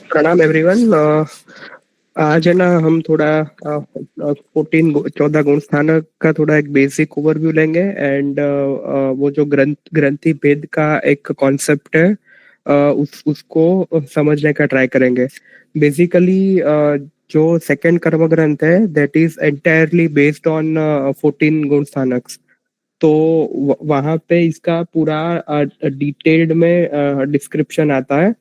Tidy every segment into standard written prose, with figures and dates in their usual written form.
प्रणाम एवरीवन। आज है ना हम थोड़ा 14 गुण स्थानक का थोड़ा एक बेसिक ओवरव्यू लेंगे एंड वो जो ग्रंथि भेद का एक कॉन्सेप्ट है, उसको समझने का ट्राई करेंगे। बेसिकली जो सेकंड कर्म ग्रंथ है that is entirely based on 14 गुण स्थानक। तो वहां पे इसका पूरा डिटेल्ड में डिस्क्रिप्शन आता है।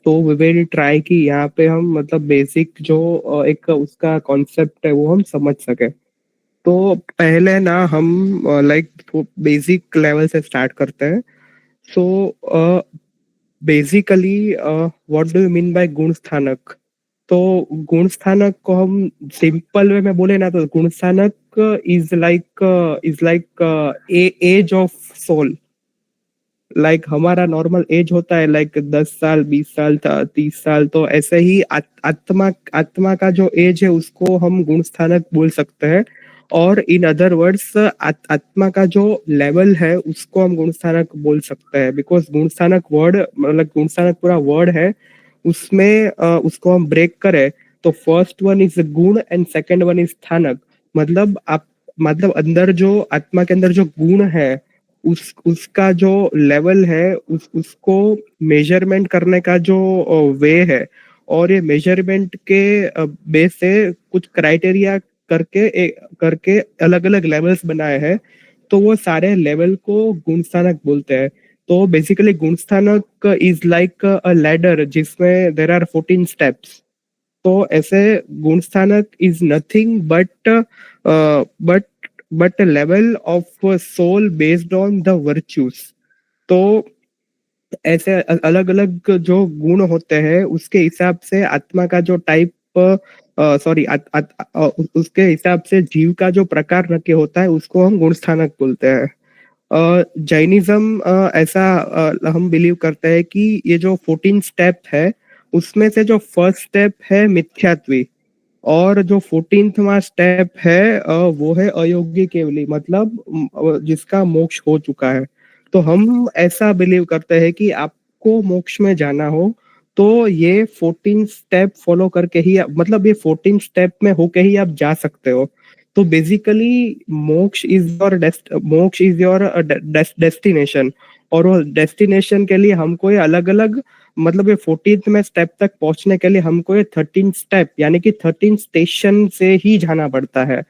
तो वी विल ट्राई कि यहाँ पे हम मतलब बेसिक जो एक उसका कॉन्सेप्ट है वो हम समझ सके। तो पहले ना हम लाइक बेसिक लेवल से स्टार्ट करते हैं। So basically what do you mean by गुण स्थानक? तो गुण स्थानक को हम सिंपल वे में बोले ना तो गुण स्थानक is like age of soul. Like हमारा नॉर्मल एज होता है लाइक 10 साल 20 साल 30 साल, तो ऐसे ही आत्मा आत्मा का जो एज है उसको हम गुण स्थानक बोल सकते हैं। और इन अदर वर्ड्स आत्मा का जो लेवल है उसको हम गुण स्थानक बोल सकते हैं, बिकॉज गुण स्थानक वर्ड मतलब गुण स्थानक पूरा वर्ड है। उसमें उसको हम ब्रेक करें तो फर्स्ट वन इज गुण एंड सेकंड वन इज स्थानक। मतलब आप मतलब अंदर जो आत्मा के अंदर जो गुण है उसका जो लेवल है उसको मेजरमेंट करने का जो वे है। और ये मेजरमेंट के बेस से कुछ क्राइटेरिया करके अलग अलग लेवल्स बनाए हैं। तो वो सारे लेवल को गुण स्थानक बोलते हैं। तो बेसिकली गुण स्थानक इज लाइक अ लैडर जिसमें देर आर 14 स्टेप्स। तो ऐसे गुण स्थानक is nothing but but level of soul based on the virtues. तो ऐसे अलग अलग जो गुण होते हैं उसके हिसाब से आत्मा का जो टाइप सॉरी उसके हिसाब से जीव का जो प्रकार रखे होता है उसको हम गुण स्थानक बोलते हैं। जैनिज्म ऐसा हम बिलीव करते हैं कि ये जो 14 स्टेप है उसमें से जो फर्स्ट स्टेप है मिथ्यात्वी, और जो 14वां स्टेप है वो है अयोग्य केवली, मतलब जिसका मोक्ष हो चुका है। तो हम ऐसा बिलीव करते हैं कि आपको मोक्ष में जाना हो तो ये 14 स्टेप फॉलो करके ही मतलब ये 14 स्टेप में होके ही आप जा सकते हो। तो बेसिकली मोक्ष इज योर डेस्टिनेशन। और वो डेस्टिनेशन के लिए हमको ये अलग अलग मतलब ये 14th में स्टेप तक पहुंचने के लिए हमको ये 13 स्टेप यानी कि 13 स्टेशन से ही जाना पड़ता है।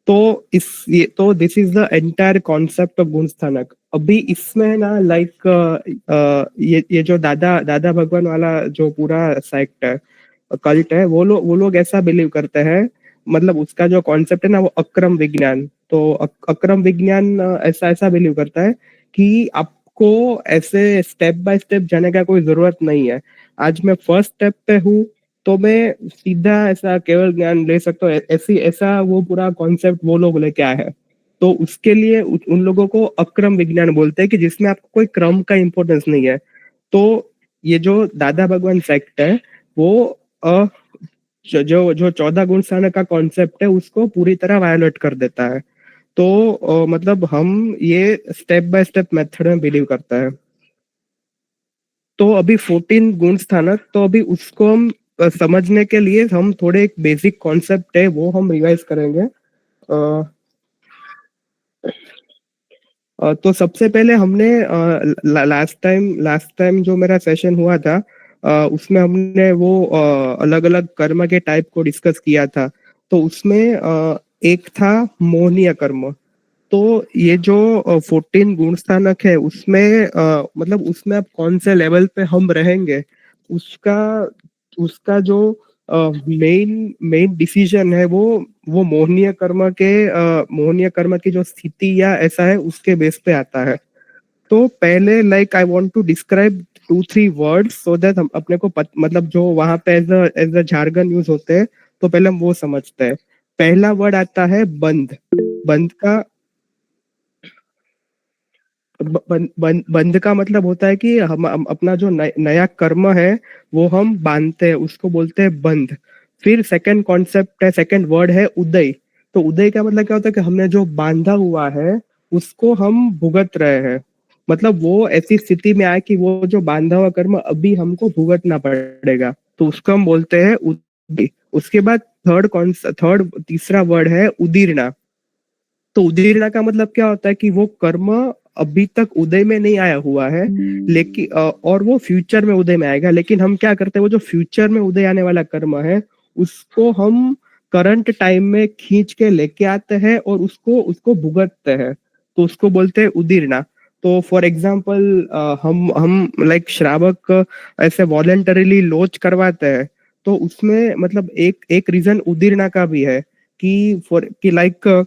तो तो this is the entire concept of गुण स्थानक। अभी इसमें ना लाइक ये जो दादा दादा भगवान वाला जो पूरा सेक्ट है कल्ट है वो लोग ऐसा बिलीव करते हैं। मतलब उसका जो कॉन्सेप्ट है ना वो अक्रम विज्ञान। तो अक्रम विज्ञान ऐसा ऐसा बिलीव करता है कि आपको ऐसे स्टेप बाय स्टेप जाने का कोई जरूरत नहीं है। आज मैं फर्स्ट स्टेप पे हूँ तो मैं सीधा ऐसा केवल ज्ञान ले सकता हूँ, ऐसी ऐसा वो पूरा कॉन्सेप्ट वो लोग लेके आए हैं। तो उसके लिए उन लोगों को अक्रम विज्ञान बोलते हैं कि जिसमें आपको कोई क्रम का इंपॉर्टेंस नहीं है। तो ये जो दादा भगवान सेक्ट है वो अ, जो जो 14 गुण स्थानक का कॉन्सेप्ट है उसको पूरी तरह वायोलेट कर देता है। तो मतलब हम ये स्टेप बाय स्टेप मेथड में बिलीव करता है। तो अभी 14 गुण स्थानक, तो अभी उसको हम समझने के लिए हम थोड़े एक बेसिक कॉन्सेप्ट है वो हम रिवाइज करेंगे। तो सबसे पहले हमने लास्ट टाइम जो मेरा सेशन हुआ था उसमें हमने वो अलग अलग कर्म के टाइप को डिस्कस किया था। तो उसमें एक था मोहनीय कर्म। तो ये जो 14 गुण स्थानक है उसमें मतलब उसमें अब कौन से लेवल पे हम रहेंगे उसका उसका जो मेन मेन डिसीजन है वो मोहनीय कर्म की जो स्थिति या ऐसा है उसके बेस पे आता है। तो पहले like I want to describe 2-3 words so that हम अपने को मतलब जो वहां पे एज अ जार्गन यूज होते हैं तो पहले हम वो समझते हैं। पहला वर्ड आता है बंध। बंध का बंध का मतलब होता है कि हम अपना जो नया कर्म है वो हम बांधते हैं, उसको बोलते हैं बंध। फिर सेकंड कॉन्सेप्ट है, सेकंड वर्ड है उदय। तो उदय का मतलब क्या होता है कि हमने जो बांधा हुआ है उसको हम भुगत रहे हैं। मतलब वो ऐसी स्थिति में आए कि वो जो बांधा हुआ कर्म अभी हमको भुगतना पड़ेगा। तो उसको हम बोलते हैं उदय। उसके बाद थर्ड तीसरा वर्ड है उदीर्णा। तो उदीर्णा का मतलब क्या होता है कि वो कर्म अभी तक उदय में नहीं आया हुआ है, लेकिन और वो फ्यूचर में उदय में आएगा। लेकिन हम क्या करते हैं, वो जो फ्यूचर में उदय आने वाला कर्म है उसको हम करंट टाइम में खींच के लेके आते हैं और उसको उसको भुगतते हैं, तो उसको बोलते हैं उदीर्णा। तो फॉर एग्जाम्पल हम लाइक श्रावक ऐसे वॉलेंटरीली लॉन्च करवाते हैं, तो उसमें मतलब एक एक रीजन उदीर्णा का भी है कि फॉर कि लाइक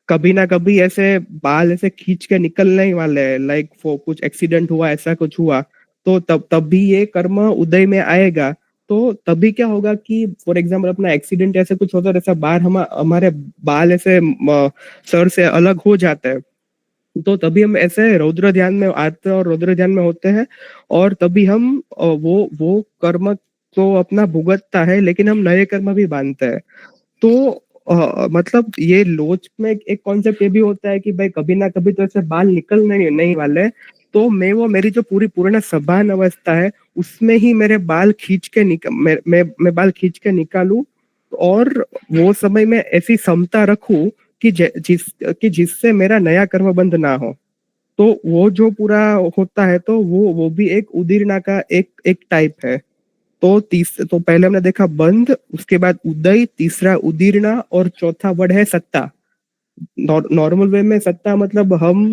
कभी ना कभी ऐसे बाल ऐसे खींच के निकलने ही वाले हैं, लाइक वो कुछ एक्सीडेंट हुआ, ऐसा कुछ हुआ, तो तब तब भी ये कर्म उदय में आएगा। तो तभी क्या होगा कि फॉर एग्जाम्पल अपना एक्सीडेंट ऐसे कुछ होता है, ऐसा बाहर हमारे बाल ऐसे सर से अलग हो जाते हैं, तो तभी हम ऐसे रौद्र ध्यान में आते हैं और रौद्र ध्यान में होते हैं, और तभी हम वो कर्म तो अपना भुगतता है, लेकिन हम नए कर्म भी बांधते हैं। तो मतलब ये लोच में एक कॉन्सेप्ट ये भी होता है कि भाई कभी ना कभी तो ऐसे बाल निकलने नहीं वाले, तो मैं वो मेरी जो पूरी पूर्ण सभान अवस्था है उसमें ही मेरे बाल खींच के मैं बाल खींच के निकालूं, और वो समय में ऐसी समता रखूं कि जिससे मेरा नया कर्म बंध ना हो। तो वो जो पूरा होता है, तो वो भी एक उदीर्णा का एक एक टाइप है। तो पहले हमने देखा बंध, उसके बाद उदय, तीसरा उदीर्णा, और चौथा वर्ड है सत्ता। नॉर्मल वे में सत्ता मतलब हम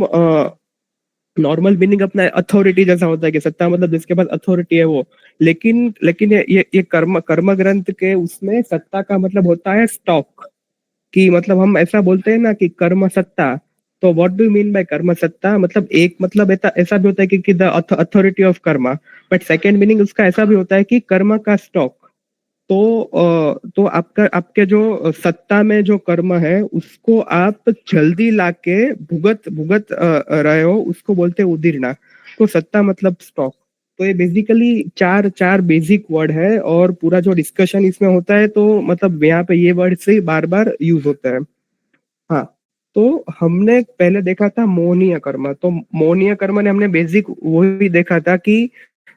नॉर्मल मीनिंग अपना अथॉरिटी जैसा होता है कि सत्ता मतलब जिसके पास अथॉरिटी है वो। लेकिन ये कर्म कर्म ग्रंथ के उसमें सत्ता का मतलब होता है स्टॉक। कि मतलब हम ऐसा बोलते हैं ना कि कर्म सत्ता। तो व्हाट डू मीन बाय कर्म सत्ता, मतलब एक मतलब ऐसा ऐसा भी होता है कि the authority of Karma. But second meaning उसका ऐसा भी होता है कि कर्म का स्टॉक। तो आपका आपके जो सत्ता में जो कर्म है उसको आप जल्दी लाके भुगत भुगत रहे हो, उसको बोलते हैं उदीर्णा। तो सत्ता मतलब स्टॉक। तो ये बेसिकली चार चार बेसिक वर्ड है, और पूरा जो डिस्कशन इसमें होता है तो मतलब यहाँ पे ये वर्ड से बार बार यूज होता है। हाँ। तो हमने पहले देखा था मोहनीय कर्म। तो मोहनीय कर्म ने हमने बेसिक वो भी देखा था कि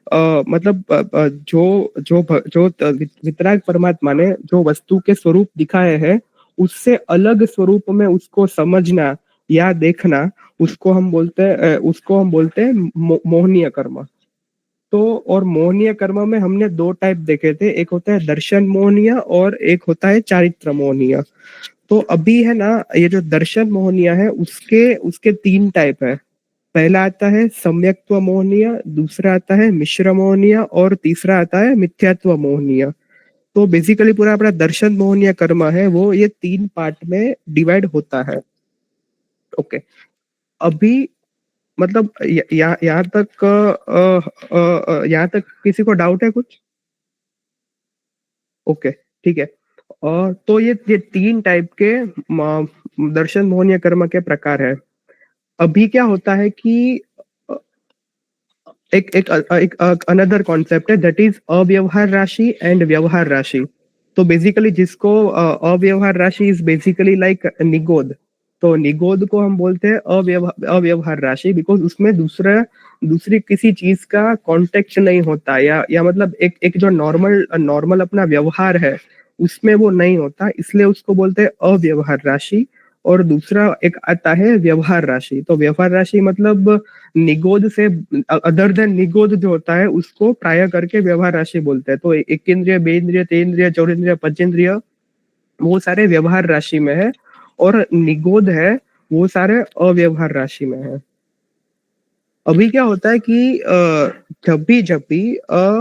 मतलब जो वितराग परमात्मा ने जो वस्तु के स्वरूप दिखाए हैं उससे अलग स्वरूप में उसको समझना या देखना, उसको हम बोलते हैं मोहनीय कर्म। तो और मोहनीय कर्म में हमने दो टाइप देखे थे, एक होता है दर्शन मोहनीय और एक होता है चारित्र मोहनीय। तो अभी है ना, ये जो दर्शन मोहनीय है उसके उसके तीन टाइप है। पहला आता है सम्यक्त्व मोहनीय, दूसरा आता है मिश्र मोहनीय, और तीसरा आता है मिथ्यात्व मोहनीय। तो बेसिकली पूरा अपना दर्शन मोहनीय कर्म है वो ये तीन पार्ट में डिवाइड होता है। ओके। अभी मतलब यहाँ तक यहाँ तक किसी को डाउट है कुछ? ओके, ठीक है। और तो ये तीन टाइप के दर्शन मोहनीय कर्म के प्रकार है। अभी क्या होता है कि एक एक एक अनदर कॉन्सेप्ट है दैट इज अव्यवहार राशि एंड व्यवहार राशि। तो बेसिकली जिसको अव्यवहार राशि इज बेसिकली लाइक निगोद। तो निगोद को हम बोलते हैं अव्यवहार राशि, बिकॉज उसमें दूसरी किसी चीज का कॉन्टेक्ट नहीं होता, या मतलब एक एक जो नॉर्मल नॉर्मल अपना व्यवहार है उसमें वो नहीं होता, इसलिए उसको बोलते हैं अव्यवहार राशि। और दूसरा एक आता है व्यवहार राशि। तो व्यवहार राशि मतलब निगोद से अदर देन निगोद जो होता है उसको प्राय करके व्यवहार राशि बोलते हैं। तो एक इंद्रिय, बे इंद्रिय, तेन्द्रिय, चौरेंद्रिय, पंचेंद्रिय वो सारे व्यवहार राशि में है, और निगोद है वो सारे अव्यवहार राशि में है। अभी क्या होता है कि जब भी अ,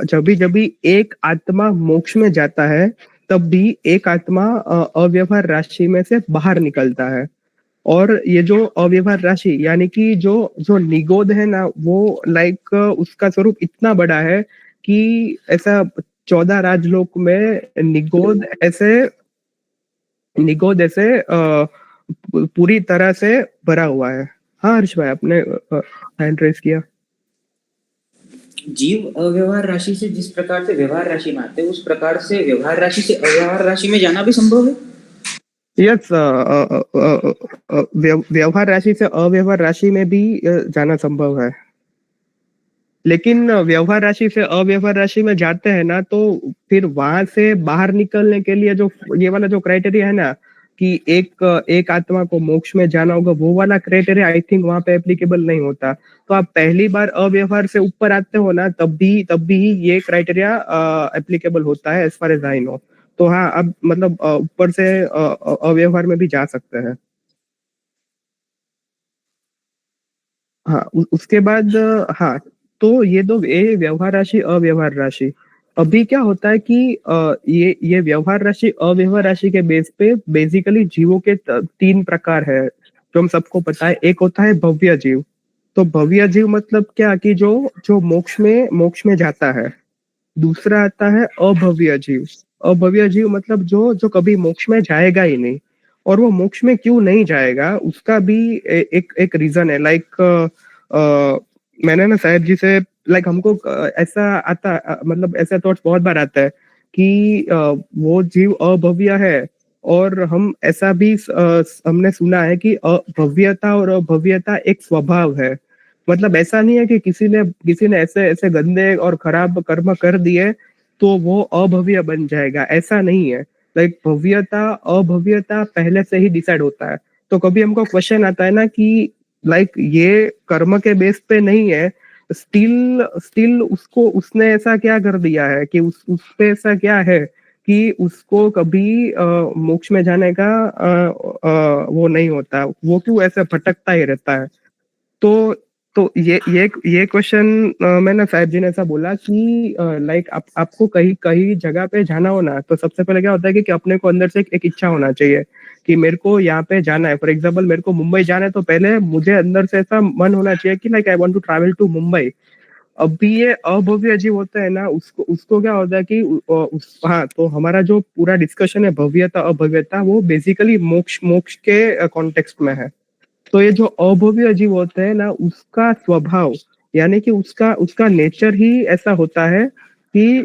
जब भी एक आत्मा मोक्ष में जाता है तब भी एक आत्मा अव्यवहार राशि में से बाहर निकलता है। और ये जो अव्यवहार राशि यानी कि जो जो निगोद है ना वो लाइक उसका स्वरूप इतना बड़ा है कि ऐसा 14 राजलोक में निगोद ऐसे पूरी तरह से भरा हुआ है। हाँ हर्ष भाई, आपने हैंड रेस किया। जीव अव्यवहार राशि से जिस प्रकार से व्यवहार राशि में आते हैं उस प्रकार से व्यवहार राशि से अव्यवहार राशि में जाना भी संभव है। यस, व्यवहार राशि से अव्यवहार राशि में भी जाना संभव है। लेकिन व्यवहार राशि से अव्यवहार राशि में जाते हैं ना, तो फिर वहां से बाहर निकलने के लिए जो ये वाला जो क्राइटेरिया है ना, कि एक आत्मा को मोक्ष में जाना होगा, वो वाला क्राइटेरिया आई थिंक वहां पे एप्लीकेबल नहीं होता। तो आप पहली बार अव्यवहार से ऊपर आते हो ना, तब भी ये क्राइटेरिया एप्लीकेबल होता है, as far as I know. तो हाँ, अब मतलब ऊपर से अव्यवहार में भी जा सकते हैं। हाँ, उसके बाद हाँ, तो ये दो, ये व्यवहार राशि अव्यवहार राशि। अभी क्या होता है कि ये व्यवहार राशि अव्यवहार राशि के बेस पे बेसिकली जीवों के तीन प्रकार है, जो हम सबको पता है। एक होता है भव्य जीव। तो भव्य जीव मतलब क्या, कि जो जो मोक्ष में जाता है। दूसरा आता है अभव्य जीव। अभव्य जीव मतलब जो जो कभी मोक्ष में जाएगा ही नहीं। और वो मोक्ष में क्यों नहीं जाएगा, उसका भी एक एक रीजन है। लाइक मैंने ना साहेब जी से, लाइक हमको ऐसा आता, मतलब ऐसा थॉट्स बहुत बार आता है कि वो जीव अभव्य है। और हम ऐसा भी हमने सुना है कि अभव्यता और अभव्यता एक स्वभाव है। मतलब ऐसा नहीं है कि किसी ने ऐसे ऐसे गंदे और खराब कर्म कर दिए तो वो अभव्य बन जाएगा, ऐसा नहीं है। लाइक भव्यता अभव्यता पहले से ही डिसाइड होता है। तो कभी हमको क्वेश्चन आता है ना कि लाइक ये कर्म के बेस पे नहीं है, स्टिल स्टिल उसको उसने ऐसा क्या कर दिया है कि उस पे ऐसा क्या है कि उसको कभी मोक्ष में जाने का वो नहीं होता, वो क्यों ऐसे भटकता ही रहता है। तो तो ये क्वेश्चन मैंने साहिब जी ने ऐसा बोला कि लाइक आपको कहीं कहीं जगह पे जाना हो ना, तो सबसे पहले क्या होता है कि अपने को अंदर से एक इच्छा होना चाहिए कि मेरे को यहाँ पे जाना है। फॉर एग्जाम्पल, मेरे को मुंबई जाना है, तो पहले मुझे अंदर से ऐसा मन होना चाहिए कि like I want to travel to Mumbai. अभी ये अभव्य जीव होता है ना, उसको उसको क्या होता है कि हाँ, तो हमारा जो पूरा डिस्कशन है भव्यता अभव्यता, वो बेसिकली मोक्ष मोक्ष के कॉन्टेक्स्ट में है। तो ये जो अभव्य जीव होते हैं ना, उसका स्वभाव, यानी कि उसका उसका नेचर ही ऐसा होता है कि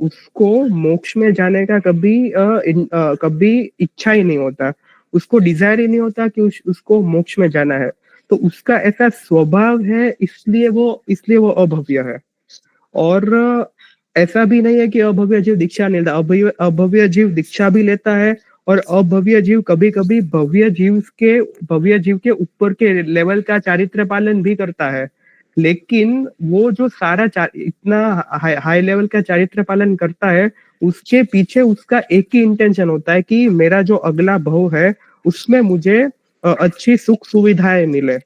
उसको मोक्ष में जाने का कभी इच्छा ही नहीं होता। उसको डिजायर ही नहीं होता कि उसको मोक्ष में जाना है। तो उसका ऐसा स्वभाव है, इसलिए वो अभव्य है। और ऐसा भी नहीं है कि अभव्य जीव दीक्षा नहीं लेता, अभव्य अभव्य जीव दीक्षा भी लेता है। और अभव्य जीव कभी कभी भव्य जीव के ऊपर के लेवल का चारित्र पालन भी करता है। लेकिन वो जो इतना हाई लेवल का चारित्र पालन करता है, उसके पीछे उसका एक ही इंटेंशन होता है कि मेरा जो अगला भव है उसमें मुझे अच्छी सुख सुविधाएं मिले।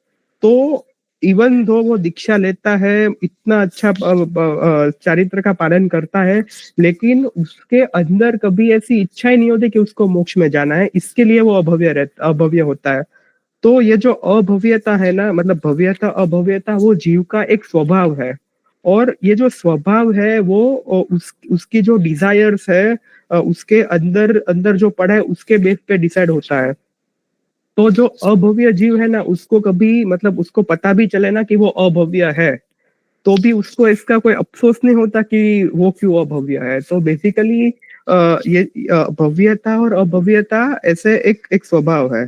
तो इवन दो वो दीक्षा लेता है, इतना अच्छा चारित्र का पालन करता है, लेकिन उसके अंदर कभी ऐसी इच्छा ही नहीं होती कि उसको मोक्ष में जाना है, इसके लिए वो अभव्य होता है। तो ये जो अभव्यता है ना, मतलब भव्यता अभव्यता, वो जीव का एक स्वभाव है। और ये जो स्वभाव है वो उसकी जो डिजायर्स है, उसके अंदर अंदर जो पड़ा है उसके बेस पे डिसाइड होता है। तो जो अभव्य जीव है ना, उसको कभी मतलब उसको पता भी चले ना कि वो अभव्य है, तो भी उसको इसका कोई अफसोस नहीं होता कि वो क्यों अभव्य है। तो बेसिकली ये भव्यता और अभव्यता ऐसे एक एक स्वभाव है।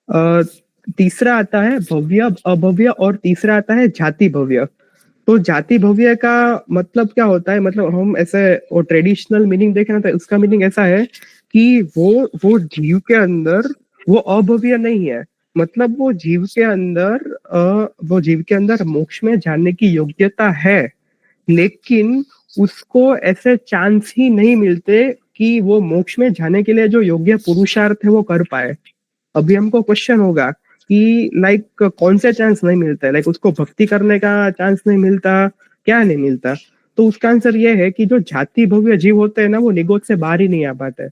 अ, तीसरा आता है भव्य अभव्य, और तीसरा आता है जाति भव्य। तो जाति भव्य का मतलब क्या होता है, मतलब हम ऐसे वो ट्रेडिशनल मीनिंग देखें ना, तो उसका मीनिंग ऐसा है कि वो जीव के अंदर वो अभव्य नहीं है। मतलब वो जीव के अंदर मोक्ष में जाने की योग्यता है, लेकिन उसको ऐसे चांस ही नहीं मिलते कि वो मोक्ष में जाने के लिए जो योग्य पुरुषार्थ है वो कर पाए। अभी हमको क्वेश्चन होगा कि लाइक कौन से चांस नहीं मिलता है, लाइक उसको भक्ति करने का चांस नहीं मिलता, क्या नहीं मिलता। तो उसका आंसर ये है कि जो जाति भव्य जीव होते हैं ना, वो निगोद से बाहर ही नहीं आ पाते।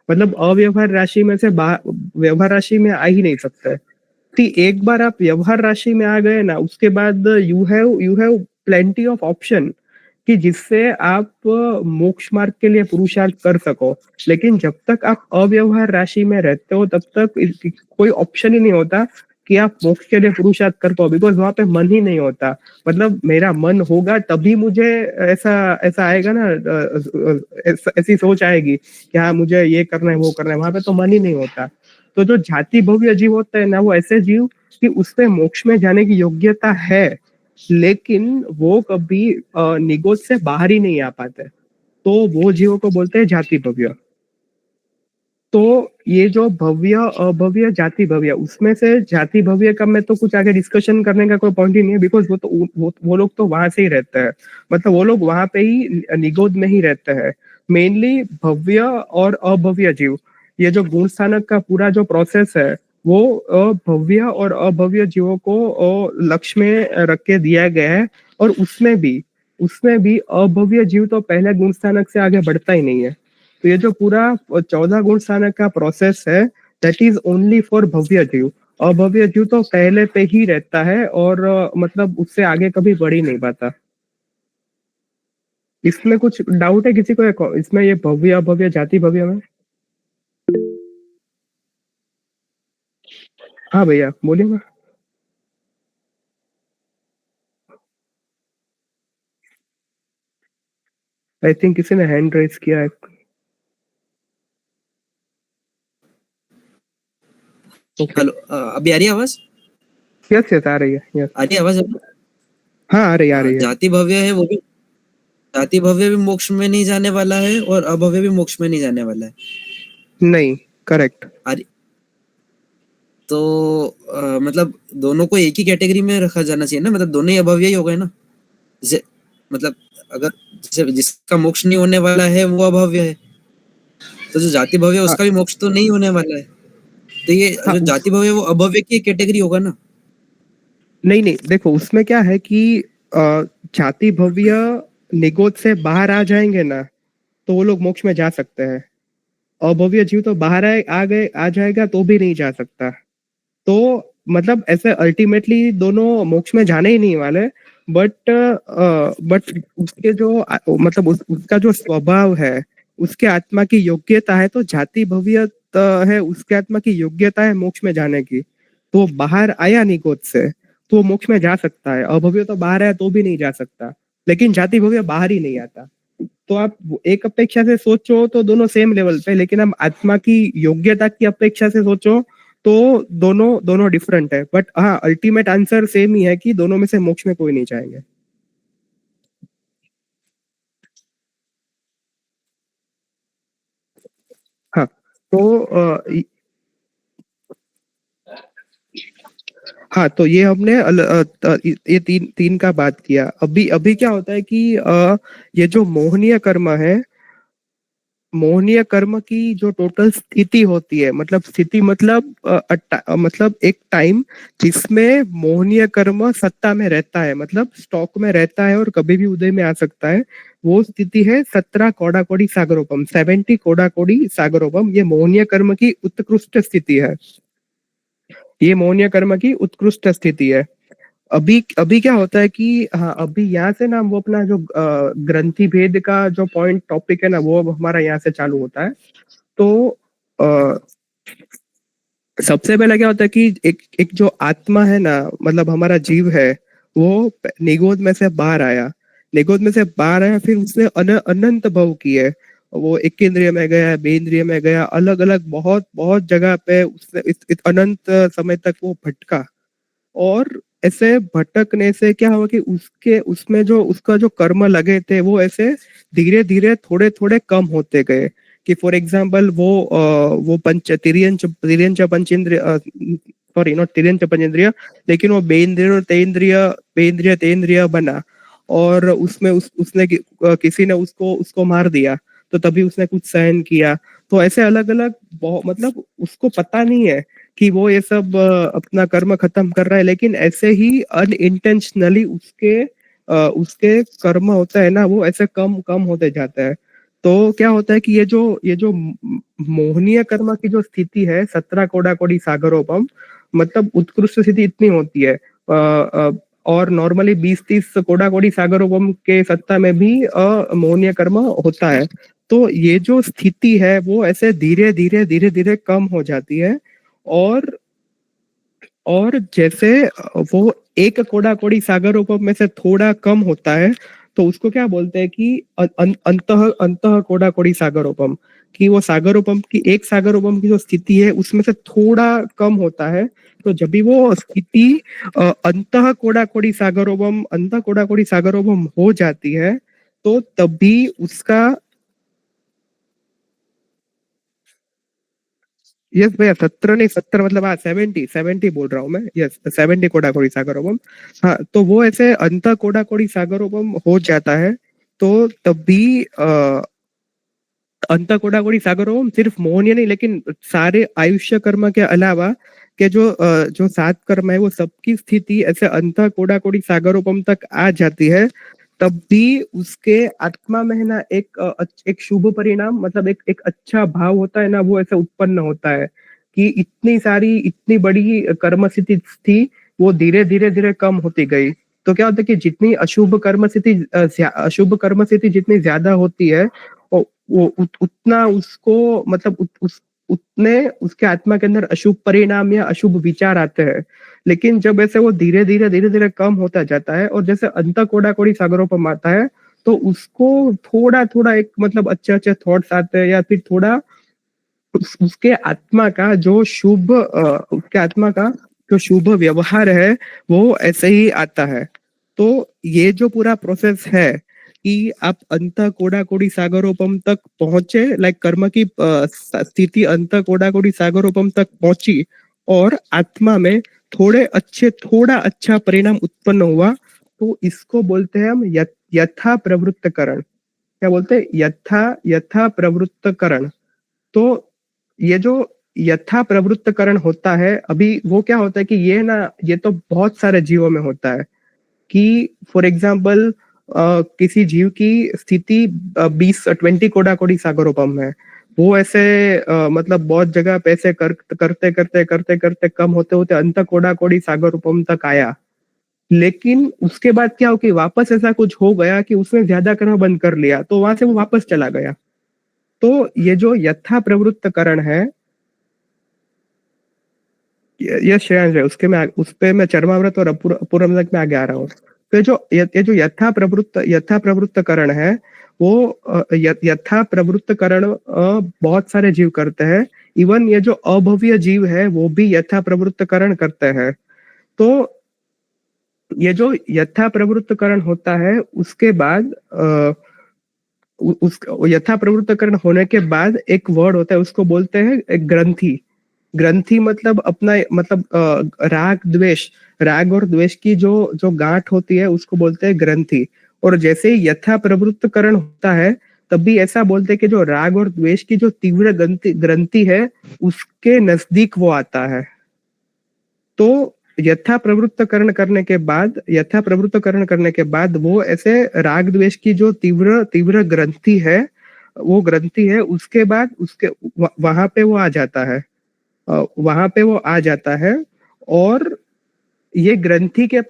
मतलब अव्यवहार राशि में से व्यवहार राशि में आ ही नहीं सकते। कि एक बार आप व्यवहार राशि में आ गए ना, उसके बाद you have plenty of option कि जिससे आप मोक्ष मार्ग के लिए पुरुषार्थ कर सको। लेकिन जब तक आप अव्यवहार राशि में रहते हो, तब तक कोई ऑप्शन ही नहीं होता कि आप मोक्ष के लिए पुरुषार्थ कर पाओ, बिकॉज वहां पे मन ही नहीं होता। मतलब मेरा मन होगा तभी मुझे ऐसा ऐसा आएगा ना, ऐसी सोच आएगी कि हाँ मुझे ये करना है वो करना है, वहां पे तो मन ही नहीं होता। तो जो जाति भव्य जीव होते हैं ना, वो ऐसे जीव कि उसमें मोक्ष में जाने की योग्यता है, लेकिन वो कभी निगोज से बाहर ही नहीं आ पाते, तो वो जीवों को बोलते हैं जाति भव्य। तो ये जो भव्य अभव्य जाति भव्य, उसमें से जाति भव्य का मैं तो कुछ आगे डिस्कशन करने का कोई पॉइंट ही नहीं है, बिकॉज वो तो वो लोग तो वहां से ही रहते हैं, मतलब वो लोग वहां पे ही निगोद में ही रहते हैं। मेनली भव्य और अभव्य जीव, ये जो गुण स्थानक का पूरा जो प्रोसेस है, वो भव्य और अभव्य जीवों को लक्ष्य में रख के दिया गया है। और उसमें भी अभव्य जीव तो पहले गुण स्थानक से आगे बढ़ता ही नहीं है। तो ये जो पूरा 14 गुण स्थानक का प्रोसेस है, दैट इज ओनली फॉर भव्य जीव। अभव्य जीव तो पहले पे ही रहता है और मतलब उससे आगे कभी बढ़ ही नहीं पाता। इसमें कुछ डाउट है किसी को इसमें, ये भव्य अभव्य जाति भव्य में? हाँ भैया बोलिए ना। आई थिंक किसी ने हैंड रेस किया है। ओके। हेलो, अभी आ रही है आवाज? यस यस, आ रही है, यस। आ रही है आवाज अभी? हाँ आ रही है। जाति भव्य है, वो भी जाति भव्य भी मोक्ष में नहीं जाने वाला है और अभव्य भी मोक्ष में नहीं जाने वाला है। नहीं, करेक्ट। तो मतलब दोनों को एक ही कैटेगरी में रखा जाना चाहिए ना, मतलब दोनों ही अभव्य ही हो गए ना। जैसे मतलब अगर जैसे जिसका मोक्ष नहीं होने वाला है वो अभव्य है, तो जो जाति भव्य है उसका भी मोक्ष तो नहीं होने वाला है, तो ये जो जाति भव्य है वो अभव्य की कैटेगरी होगा ना। नहीं नहीं, देखो उसमें क्या है कि जाति भव्य निगोद से बाहर आ जाएंगे ना, तो वो लोग मोक्ष में जा सकते हैं। अभव्य जीव तो बाहर आ जाएगा तो भी नहीं जा सकता। तो मतलब ऐसे अल्टीमेटली दोनों मोक्ष में जाने ही नहीं वाले। बट उसके जो मतलब उसका जो स्वभाव है, उसके आत्मा की योग्यता है, तो जाति भव्य है, उसके आत्मा की योग्यता है मोक्ष में जाने की, तो बाहर आया निगोद से तो वो मोक्ष में जा सकता है। अभव्य तो बाहर आया तो भी नहीं जा सकता, लेकिन जाति भव्य बाहर ही नहीं आता। तो आप एक अपेक्षा से सोचो तो दोनों सेम लेवल पे, लेकिन हम आत्मा की योग्यता की अपेक्षा से सोचो तो दोनों दोनों डिफरेंट है। बट हाँ, अल्टीमेट आंसर सेम ही है कि दोनों में से मोक्ष में कोई नहीं जाएंगे। हाँ तो हाँ, तो ये हमने ये तीन तीन का बात किया। अभी अभी क्या होता है कि ये जो मोहनीय कर्म है, मोहनीय कर्म की जो टोटल स्थिति होती है, मतलब स्थिति मतलब मतलब एक टाइम जिसमें मोहनीय कर्म सत्ता में रहता है, मतलब स्टॉक में रहता है और कभी भी उदय में आ सकता है, वो स्थिति है 17 कोडाकोडी सागरोपम, 70 कोडाकोडी सागरोपम। ये मोहनीय कर्म की उत्कृष्ट स्थिति है। ये मोहनीय कर्म की उत्कृष्ट स्थिति है। अभी अभी क्या होता है कि हाँ, अभी यहाँ से ना वो अपना जो ग्रंथि भेद का जो पॉइंट टॉपिक है ना, वो अब हमारा यहाँ से चालू होता है। तो अ, सबसे पहले क्या होता है कि एक एक जो आत्मा है ना, मतलब हमारा जीव है, वो निगोद में से बाहर आया। निगोद में से बाहर आया, फिर उसने अनंत भव किए। वो एक इंद्रिय में गया, बे इंद्रिय में गया, अलग अलग बहुत बहुत जगह पे उसने इस अनंत समय तक वो भटका। और ऐसे भटकने से क्या हुआ कि उसके उसमें जो उसका जो कर्म लगे थे, वो ऐसे धीरे धीरे थोड़े थोड़े कम होते गए। कि फॉर एग्जाम्पल वो पंच तिर्यंच तिर्यंच पंचेंद्रिय, सॉरी नॉट तिर्यंच पंचेंद्रिय, लेकिन वो बेंद्रिय और बेंद्रिय तेंद्रिय बना। और उसमें उसने किसी ने उसको उसको मार दिया, तो तभी उसने कुछ सहन किया। तो ऐसे अलग अलग मतलब उसको पता नहीं है कि वो ये सब अपना कर्म खत्म कर रहा है, लेकिन ऐसे ही अनइंटेंशनली उसके कर्म होता है ना, वो ऐसे कम कम होते जाता है। तो क्या होता है कि ये जो मोहनीय कर्म की जो स्थिति है, 17 कोडा कोडी सागरोपम, मतलब उत्कृष्ट स्थिति इतनी होती है। और नॉर्मली 20-30 कोडा कोडी सागरोपम के सत्ता में भी मोहनीय कर्म होता है। तो ये जो स्थिति है वो ऐसे धीरे धीरे धीरे धीरे कम हो जाती है। और और जैसे वो एक कोडा कोडी सागरोपम में से थोड़ा कम होता है, तो उसको क्या बोलते हैं कि अंतः अंतः कोडा कोडी सागरोपम। कि वो सागरोपम की जो स्थिति है उसमें से थोड़ा कम होता है, तो जब भी वो स्थिति अंतः कोडाकोडी सागरोपम हो जाती है, तो तभी उसका, यस भैया 17 नहीं, 70 मतलब हाँ 70 बोल रहा हूँ मैं, यस 70 कोडाकोडी सागरोपम। हाँ तो वो ऐसे अंतः कोडाकोडी सागरोपम हो जाता है, तो तभी अंत कोडाकोडी सागरोम सिर्फ मोहनीय नहीं, लेकिन सारे आयुष्य कर्म के अलावा के जो 7 कर्म है वो सबकी स्थिति ऐसे अंत कोडाकोडी सागरोपम तक आ जाती है, तब भी उसके आत्मा में है ना एक शुभ परिणाम, मतलब एक अच्छा भाव होता है ना, वो ऐसे उत्पन्न होता है कि इतनी बड़ी कर्म स्थिति थी, वो धीरे धीरे कम होती गई। तो क्या होता है कि जितनी अशुभ कर्म स्थिति जितनी ज्यादा होती है, उतना उसको मतलब उतने उसके आत्मा के अंदर अशुभ परिणाम या अशुभ विचार आते हैं। लेकिन जब ऐसे वो धीरे धीरे कम होता जाता है और जैसे अंत कोडाकोडी सागरोपम आता है, तो उसको थोड़ा थोड़ा एक मतलब अच्छे अच्छे थॉट्स आते हैं, या फिर थोड़ा उसके आत्मा का जो शुभ व्यवहार है वो ऐसे ही आता है। तो ये जो पूरा प्रोसेस है कि आप अंत कोडाकोडी सागरोपम तक पहुंचे, लाइक कर्म की स्थिति अंत कोडाकोडी सागरोपम तक पहुंची और आत्मा में थोड़ा अच्छा परिणाम उत्पन्न हुआ, तो इसको बोलते हैं हम यथा प्रवृत्तकरण। क्या बोलते हैं? यथा प्रवृत्तकरण। तो ये जो यथा प्रवृत्तकरण होता है, अभी वो क्या होता है कि ये तो बहुत सारे जीवों में होता है कि फॉर एग्जाम्पल किसी जीव की स्थिति 20 कोडाकोडी सागरोपम है, वो ऐसे मतलब बहुत जगह पे ऐसे करते करते कम होते होते अंत कोडाकोडी सागरोपम तक आया। लेकिन उसके बाद क्या हो कि वापस ऐसा कुछ हो गया कि उसने ज्यादा करना बंद कर लिया, तो वहां से वो वापस चला गया। तो ये जो यथा प्रवृत्तकरण है, ये श्रेयांश है, उस पे मैं चरमाव्रत और अपूर्वमृत में आगे आ रहा हूँ। तो ये जो यथा प्रवृत्तकरण है, वो यथा प्रवृत्तकरण बहुत सारे जीव करते हैं। इवन ये जो अभव्य जीव है वो भी यथा प्रवृत्तकरण करते हैं। तो ये जो यथा प्रवृत्तकरण होता है उसके बाद उस यथा प्रवृत्तकरण होने के बाद एक वर्ड होता है, उसको बोलते हैं एक ग्रंथि। ग्रंथि मतलब अपना मतलब राग और द्वेष की जो जो गांठ होती है उसको बोलते हैं ग्रंथि। और जैसे ही यथा प्रवृत्तकरण होता है, तब भी ऐसा बोलते हैं कि जो राग और द्वेष की जो तीव्र ग्रंथि है उसके नजदीक वो आता है। तो यथा प्रवृत्तकरण करने के बाद वो ऐसे राग द्वेष की जो तीव्र तीव्र ग्रंथि है, वो ग्रंथि है, उसके बाद वहां पे वो आ जाता है। वहां पे वो आ जाता है। और ये ग्रंथि के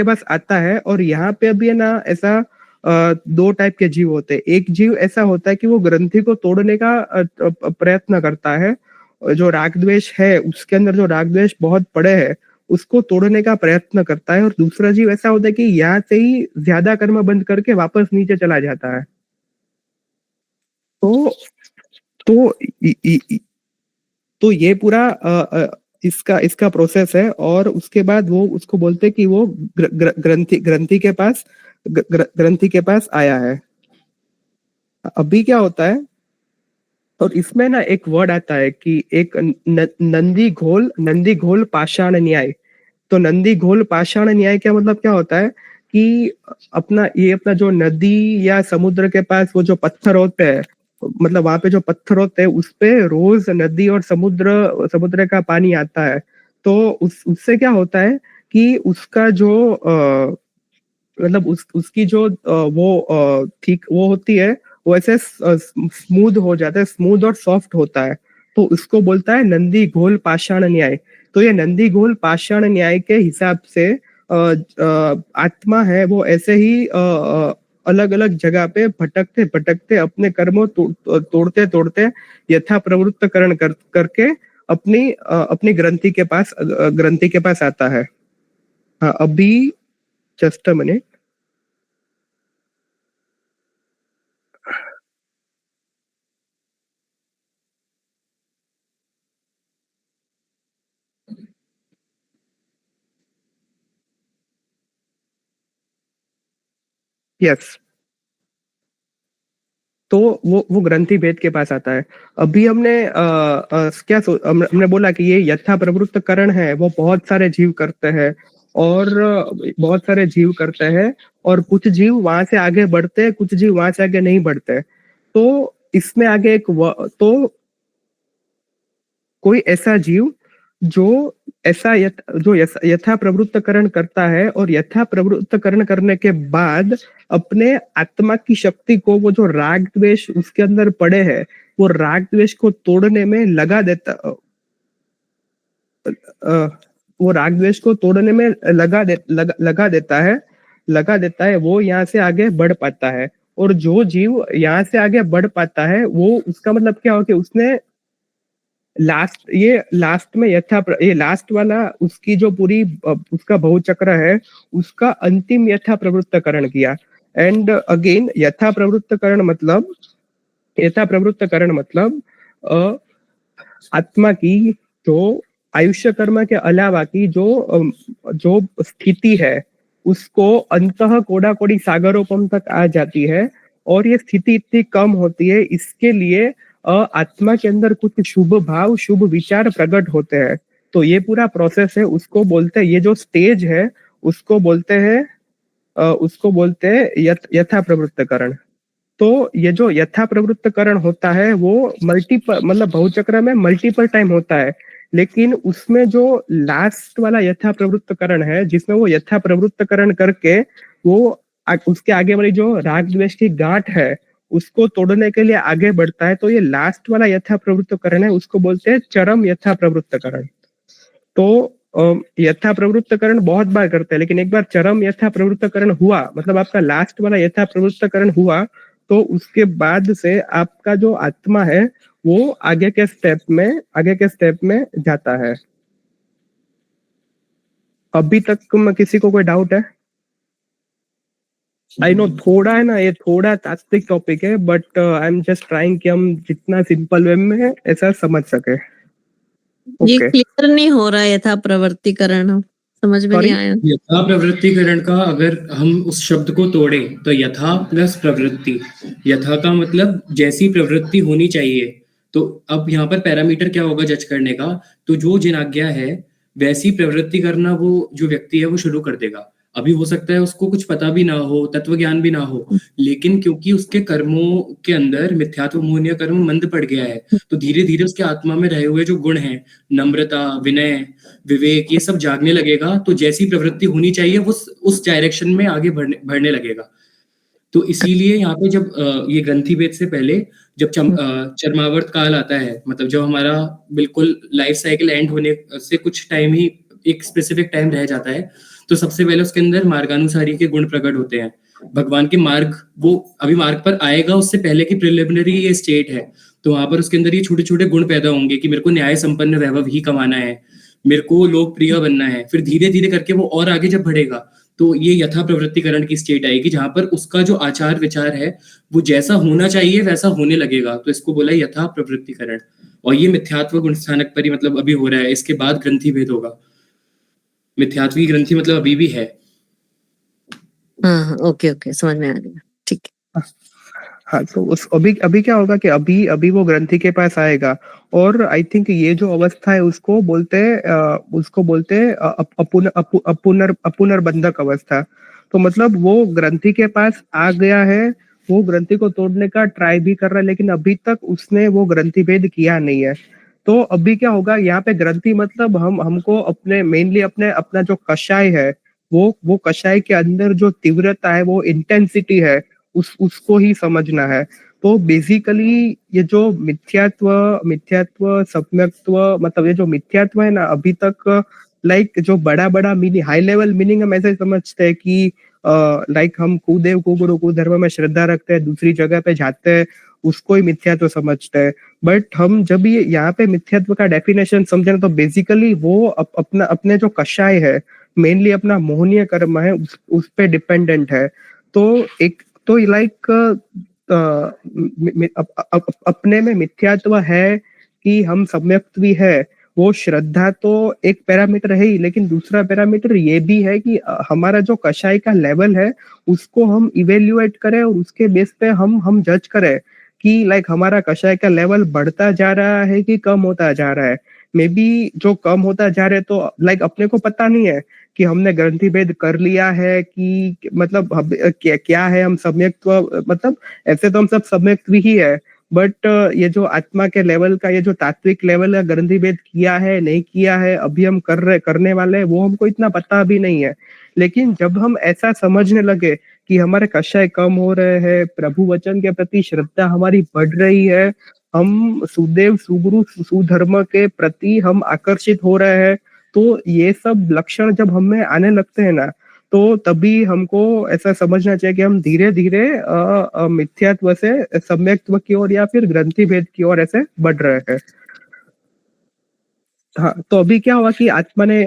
पास आता है। और यहाँ पे अभी है ना ऐसा दो टाइप के जीव होते हैं। एक जीव ऐसा होता है कि वो ग्रंथि को तोड़ने का प्रयत्न करता है। जो राग द्वेष है उसके अंदर जो राग द्वेष बहुत बड़े है उसको तोड़ने का प्रयत्न करता है। और दूसरा जीव ऐसा होता है कि यहाँ से ही ज्यादा कर्म बंद करके वापस नीचे चला जाता है। तो तो तो ये पूरा इसका इसका प्रोसेस है। और उसके बाद वो उसको बोलते हैं कि वो ग्रंथि के पास आया है। अभी क्या होता है, और इसमें ना एक वर्ड आता है कि एक नंदी घोल पाषाण न्याय। तो नंदी घोल पाषाण न्याय क्या मतलब क्या होता है कि अपना जो नदी या समुद्र के पास वो जो पत्थर होते हैं, मतलब वहां पे जो पत्थर होते हैं उस पे रोज नदी और समुद्र का पानी आता है। तो उससे क्या होता है कि उसका जो मतलब उसकी जो वो ठीक वो होती है, वो ऐसे स्मूथ हो जाता है, स्मूथ और सॉफ्ट होता है। तो उसको बोलता है नंदी घोल पाषाण न्याय। तो ये नंदी घोल पाषाण न्याय के हिसाब से आत्मा है वो ऐसे ही अलग अलग जगह पे भटकते भटकते अपने कर्मों तोड़ते तोड़ते यथा प्रवृत्तकरण करके अपनी ग्रंथि के पास आता है। हाँ अभी जस्ट अ मिनट। यस, तो वो ग्रंथि भेद के पास आता है। अभी हमने बोला कि ये यथा प्रवृत्त करण है, वो बहुत सारे जीव करते हैं, और बहुत सारे जीव करते हैं, और कुछ जीव वहां से आगे बढ़ते हैं, कुछ जीव वहां से आगे नहीं बढ़ते। तो इसमें आगे तो कोई ऐसा जीव जो यथा प्रवृत्तकरण करता है, और यथा प्रवृत्तकरण करने के बाद अपने आत्मा की शक्ति को, वो जो राग द्वेष उसके अंदर पड़े है, वो राग द्वेष को तोड़ने में वो राग द्वेष को तोड़ने में लगा देता है, वो यहाँ से आगे बढ़ पाता है। और जो जीव यहाँ से आगे बढ़ पाता है, वो उसका मतलब क्या हो कि उसने लास्ट में ये लास्ट वाला उसकी जो पूरी उसका बहुचक्र है, उसका अंतिम यथा प्रवृत्तकरण किया। एंड अगेन यथा प्रवृत्तकरण मतलब आत्मा की जो आयुष्य कर्म के अलावा की जो स्थिति है, उसको अंतः कोड़ा कोड़ी सागरोपम तक आ जाती है, और ये स्थिति इतनी कम होती है, इसके लिए आत्मा के अंदर कुछ शुभ भाव, शुभ विचार प्रकट होते हैं। तो ये पूरा प्रोसेस है, उसको बोलते हैं, ये जो स्टेज है उसको बोलते हैं यथा प्रवृत्तकरण। तो ये जो यथा प्रवृत्तकरण होता है, वो मल्टीपल, मतलब बहुचक्र में मल्टीपल टाइम होता है, लेकिन उसमें जो लास्ट वाला यथा प्रवृत्तकरण है, जिसमें वो यथा प्रवृत्तकरण करके वो उसके आगे वाली जो राग द्वेष की गांठ है उसको तोड़ने के लिए आगे बढ़ता है। तो ये लास्ट वाला यथा प्रवृत्तकरण है, उसको बोलते हैं चरम यथा प्रवृत्तकरण। तो यथा प्रवृत्तकरण बहुत बार करते हैं, लेकिन एक बार चरम यथा प्रवृत्तकरण हुआ, मतलब आपका लास्ट वाला यथा प्रवृत्तकरण हुआ, तो उसके बाद से आपका जो आत्मा है वो आगे के स्टेप में जाता है। अभी तक में किसी को कोई डाउट है? आई नो थोड़ा है ना, ये थोड़ा तात्विक टॉपिक है, but I am just trying कि हम जितना सिंपल वे में ऐसा समझ सके। ये क्लियर नहीं हो रहा है यथा प्रवृत्तिकरण, समझ में नहीं आया। यथा प्रवृत्तिकरण का अगर हम उस शब्द को तोड़े तो यथा प्लस प्रवृत्ति, यथा का मतलब जैसी प्रवृत्ति होनी चाहिए। तो अब यहाँ पर पैरामीटर क्या होगा जज करने का, तो जो जिन आज्ञा है वैसी प्रवृत्ति करना वो जो व्यक्ति है वो शुरू कर देगा। अभी हो सकता है उसको कुछ पता भी ना हो, तत्व ज्ञान भी ना हो, लेकिन क्योंकि उसके कर्मों के अंदर मिथ्यात्व मोहनीय कर्म मंद पड़ गया है, तो धीरे धीरे उसके आत्मा में रहे हुए जो गुण हैं, नम्रता, विनय, विवेक, ये सब जागने लगेगा। तो जैसी प्रवृत्ति होनी चाहिए वो उस डायरेक्शन में आगे बढ़ने लगेगा। तो इसीलिए यहाँ पे जब ये ग्रंथि भेद से पहले जब चरमावर्त काल आता है, मतलब जब हमारा बिल्कुल लाइफ साइकिल एंड होने से कुछ टाइम ही, एक स्पेसिफिक टाइम रह जाता है, तो सबसे पहले उसके अंदर मार्गानुसारी के गुण प्रकट होते हैं। भगवान के मार्ग, वो अभी मार्ग पर आएगा उससे पहले की प्रिलिमिनरी ये स्टेट है, तो वहां पर उसके अंदर ये छोटे छोटे गुण पैदा होंगे कि मेरे को न्याय संपन्न वैभव ही कमाना है, मेरे को लोकप्रिय बनना है। फिर धीरे धीरे करके वो और आगे जब बढ़ेगा तो ये यथा प्रवृत्तिकरण की स्टेट आएगी, जहां पर उसका जो आचार विचार है वो जैसा होना चाहिए वैसा होने लगेगा। तो इसको बोला यथा प्रवृत्तिकरण। और ये मिथ्यात्व गुण स्थानक पर ही मतलब अभी हो रहा है, इसके बाद ग्रंथि भेद होगा। मिथ्यात्वी ग्रंथि मतलब अभी भी है। हाँ, ओके, समझ में आ गया, ठीक है। हाँ, तो अभी क्या होगा कि अभी वो ग्रंथि के पास आएगा, और आई थिंक ये जो अवस्था है उसको बोलते हैं अपुनर्बंधक अवस्था। तो मतलब वो ग्रंथि के पास आ गया है, वो ग्रंथि को तोड़ने का ट्राई भी कर रहा है, लेकिन अभी तक उसने वो ग्रंथि भेद किया नहीं है। तो अभी क्या होगा, यहाँ पे ग्रंथि मतलब हमको अपना जो कषाय है, वो कषाय के अंदर जो तीव्रता है, वो इंटेंसिटी है, उसको ही समझना है। तो बेसिकली ये जो मिथ्यात्व, सम्यक्त्व, मतलब ये जो मिथ्यात्व है ना, अभी तक लाइक जो बड़ा मीनिंग, हाई लेवल मीनिंग हम ऐसे समझते हैं कि लाइक हम कुदेव कुगुरु कुधर्म में श्रद्धा रखते हैं, दूसरी जगह पे जाते हैं, उसको ही मिथ्यात्व समझते हैं। बट हम जब ये यहाँ पे मिथ्यात्व का डेफिनेशन समझे तो बेसिकली वो अपने जो कषाय है, मेनली अपना मोहनीय कर्म है, उस पे डिपेंडेंट है। तो लाइक अपने में मिथ्यात्व है कि हम सम्यक्त्वी है, वो श्रद्धा तो एक पैरामीटर है ही, लेकिन दूसरा पैरामीटर ये भी है कि हमारा जो कषाय का लेवल है उसको हम इवेल्युएट करें और उसके बेस पे हम जज करें कि लाइक हमारा कषाय का लेवल बढ़ता जा रहा है कि कम होता जा रहा है। मे बी जो कम होता जा रहा है तो लाइक अपने को पता नहीं है कि हमने ग्रंथि भेद कर लिया है कि मतलब क्या है, हम सम्यक्त्व मतलब ऐसे तो हम सब सम्यक्त्व ही है, बट ये जो आत्मा के लेवल का, ये जो तात्विक लेवल का ग्रंथि भेद किया है नहीं किया है, अभी हम करने वाले हैं, वो हमको इतना पता भी नहीं है। लेकिन जब हम ऐसा समझने लगे कि हमारे कषाय कम हो रहे हैं, प्रभु वचन के प्रति श्रद्धा हमारी बढ़ रही है, हम सुदेव सुगुरु सुधर्म के प्रति हम आकर्षित हो रहे हैं, तो ये सब लक्षण जब हमें आने लगते हैं ना, तो तभी हमको ऐसा समझना चाहिए कि हम धीरे धीरे मिथ्यात्व से सम्यक्त्व की ओर या फिर ग्रंथि भेद की ओर ऐसे बढ़ रहे हैं। हाँ, तो अभी क्या हुआ कि आत्मा ने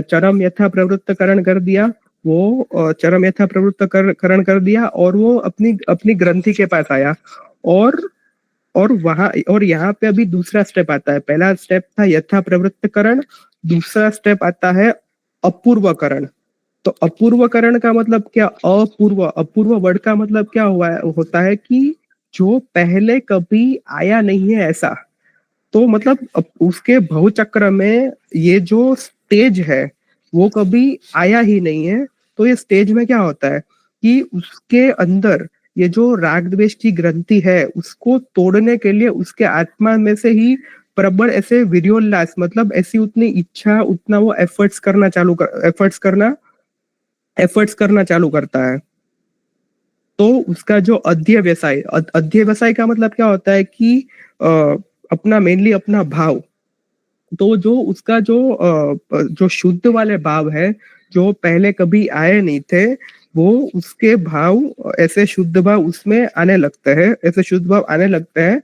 चरम यथा प्रवृत्तकरण कर दिया, वो चरम यथा प्रवृत्तकरण कर दिया और वो अपनी ग्रंथि के पास आया, और वहां और यहाँ पे अभी दूसरा स्टेप आता है। पहला स्टेप था यथा प्रवृत्तकरण, दूसरा स्टेप आता है अपूर्वकरण। तो अपूर्वकरण का मतलब क्या? अपूर्व वर्ड का मतलब क्या होता है कि जो पहले कभी आया नहीं है ऐसा। तो मतलब उसके भवचक्र में ये जो स्टेज है वो कभी आया ही नहीं है। तो ये स्टेज में क्या होता है कि उसके अंदर ये जो राग द्वेष की ग्रंथि है उसको तोड़ने के लिए उसके आत्मा में से ही प्रबल ऐसे वीर्योल्लास, मतलब ऐसी उतनी इच्छा, उतना वो एफर्ट्स करना चालू करता है। तो उसका जो अध्यवसाय का मतलब क्या होता है कि अपना मेनली अपना भाव, तो जो उसका जो शुद्ध वाले भाव है जो पहले कभी आए नहीं थे, वो उसके भाव ऐसे शुद्ध भाव उसमें आने लगते हैं, ऐसे शुद्ध भाव आने लगते हैं।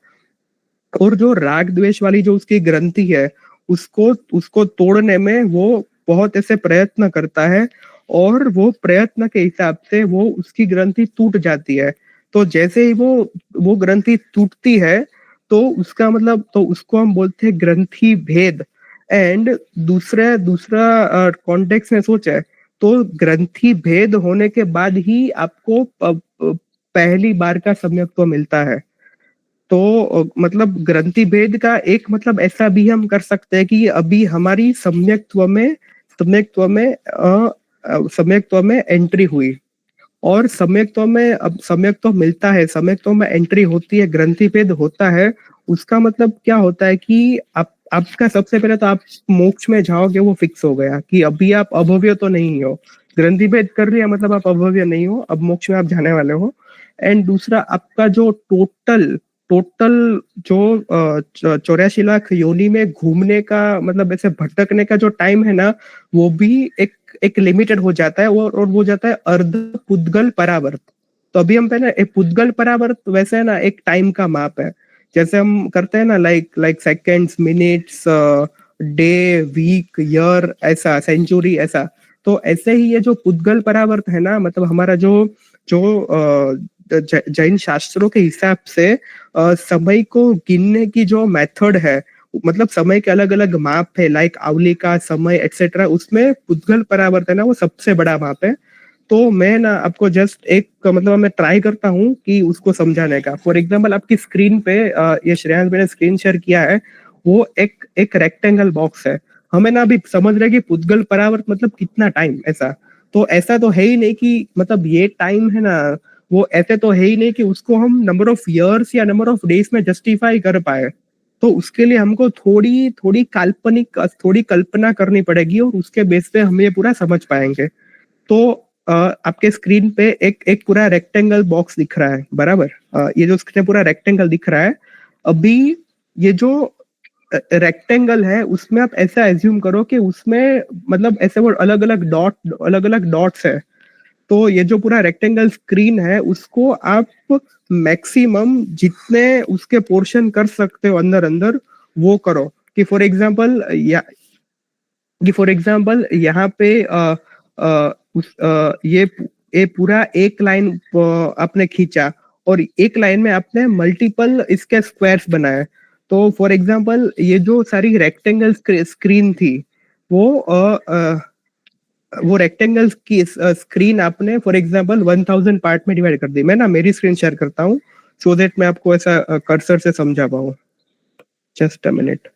और जो राग द्वेष वाली जो उसकी ग्रंथि है उसको तोड़ने में वो बहुत ऐसे प्रयत्न करता है, और वो प्रयत्न के हिसाब से वो उसकी ग्रंथि टूट जाती है। तो जैसे ही वो ग्रंथि टूटती है तो उसका मतलब, तो उसको हम बोलते हैं ग्रंथि भेद। एंड दूसरा कॉन्टेक्स्ट में सोचा है तो ग्रंथि भेद होने के बाद ही आपको पहली बार का सम्यक्त्व मिलता है। तो मतलब ग्रंथि भेद का एक मतलब ऐसा भी हम कर सकते हैं कि अभी हमारी सम्यक्त्व में एंट्री हुई, और सम्यक्त्व में अब सम्यक्त्व मिलता है, सम्यक्त्व में एंट्री होती है, ग्रंथि भेद होता है। उसका मतलब क्या होता है कि आपका सबसे पहले तो आप मोक्ष में जाओगे, वो फिक्स हो गया कि अभी आप अभव्य तो नहीं हो। ग्रंथि भेद कर लिया मतलब आप अभव्य नहीं हो, अब मोक्ष में आप जाने वाले हो। एंड दूसरा, आपका जो टोटल जो 84 लाख योनि में घूमने का मतलब ऐसे भटकने का जो टाइम है ना, वो भी एक लिमिटेड हो जाता है, और वो जाता है अर्ध पुद्गल परावर्त। तो अभी हम पे ना पुद्गल परावर्त वैसे है ना एक टाइम का माप है, जैसे हम करते हैं ना like seconds, minutes, day, week, year, ऐसा सेंचुरी, ऐसा। तो ऐसे ही ये जो पुद्गल परावर्त है ना, मतलब हमारा जो जैन शास्त्रों के हिसाब से समय को गिनने की जो मेथड है, मतलब समय के अलग अलग माप है, लाइक आवली का समय एक्सेट्रा, उसमें पुद्गल परावर्त है ना वो सबसे बड़ा माप है। तो मैं ना आपको जस्ट एक मतलब मैं ट्राई करता हूँ कि उसको समझाने का। फॉर एग्जाम्पल आपकी स्क्रीन पे ये श्रेयांश मैंने स्क्रीन शेयर किया है, वो एक रेक्टेंगल बॉक्स है। हमें ना अभी समझ रहे कि पुद्गल परावर्त मतलब कितना टाइम, ऐसा तो ऐसा तो है ही नहीं कि मतलब ये टाइम है ना, वो ऐसे तो है ही नहीं कि उसको हम नंबर ऑफ इयर्स या नंबर ऑफ डेज में जस्टिफाई कर पाए। तो उसके लिए हमको थोड़ी कल्पना करनी पड़ेगी, और उसके बेस पे हम ये पूरा समझ पाएंगे। तो आपके स्क्रीन पे एक पूरा रेक्टेंगल बॉक्स दिख रहा है, बराबर? ये जो स्क्रीन पूरा रेक्टेंगल दिख रहा है। अभी ये जो रेक्टेंगल है उसमें आप ऐसा एज्यूम करो कि उसमें मतलब ऐसे वो अलग अलग डॉट्स है। तो ये जो पूरा रेक्टेंगल स्क्रीन है उसको आप मैक्सिमम जितने उसके पोर्शन कर सकते हो अंदर अंदर वो करो। कि फॉर एग्जांपल यहाँ पे ये पूरा एक लाइन आपने खींचा, और एक लाइन में आपने मल्टीपल इसके स्क्वायर्स बनाए। तो फॉर एग्जांपल ये जो सारी रेक्टेंगल स्क्रीन थी वो रेक्टेंगल की स्क्रीन आपने फॉर एग्जांपल 1000 पार्ट में डिवाइड कर दी। मैं ना मेरी स्क्रीन शेयर करता हूँ सो दैट मैं आपको ऐसा कर्सर से समझा पाऊँ। Just a minute.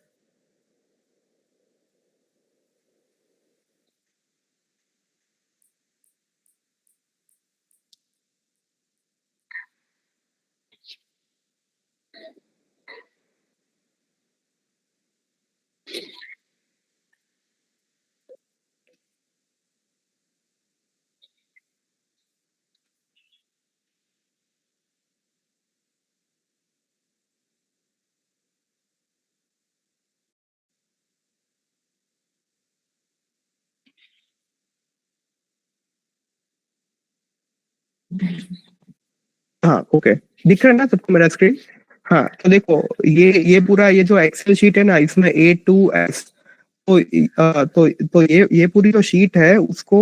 हाँ ओके, दिख रहा है ना सबको मेरा स्क्रीन? हाँ तो देखो ये पूरा ये जो एक्सेल शीट है ना, इसमें A2S तो ये पूरी जो शीट है उसको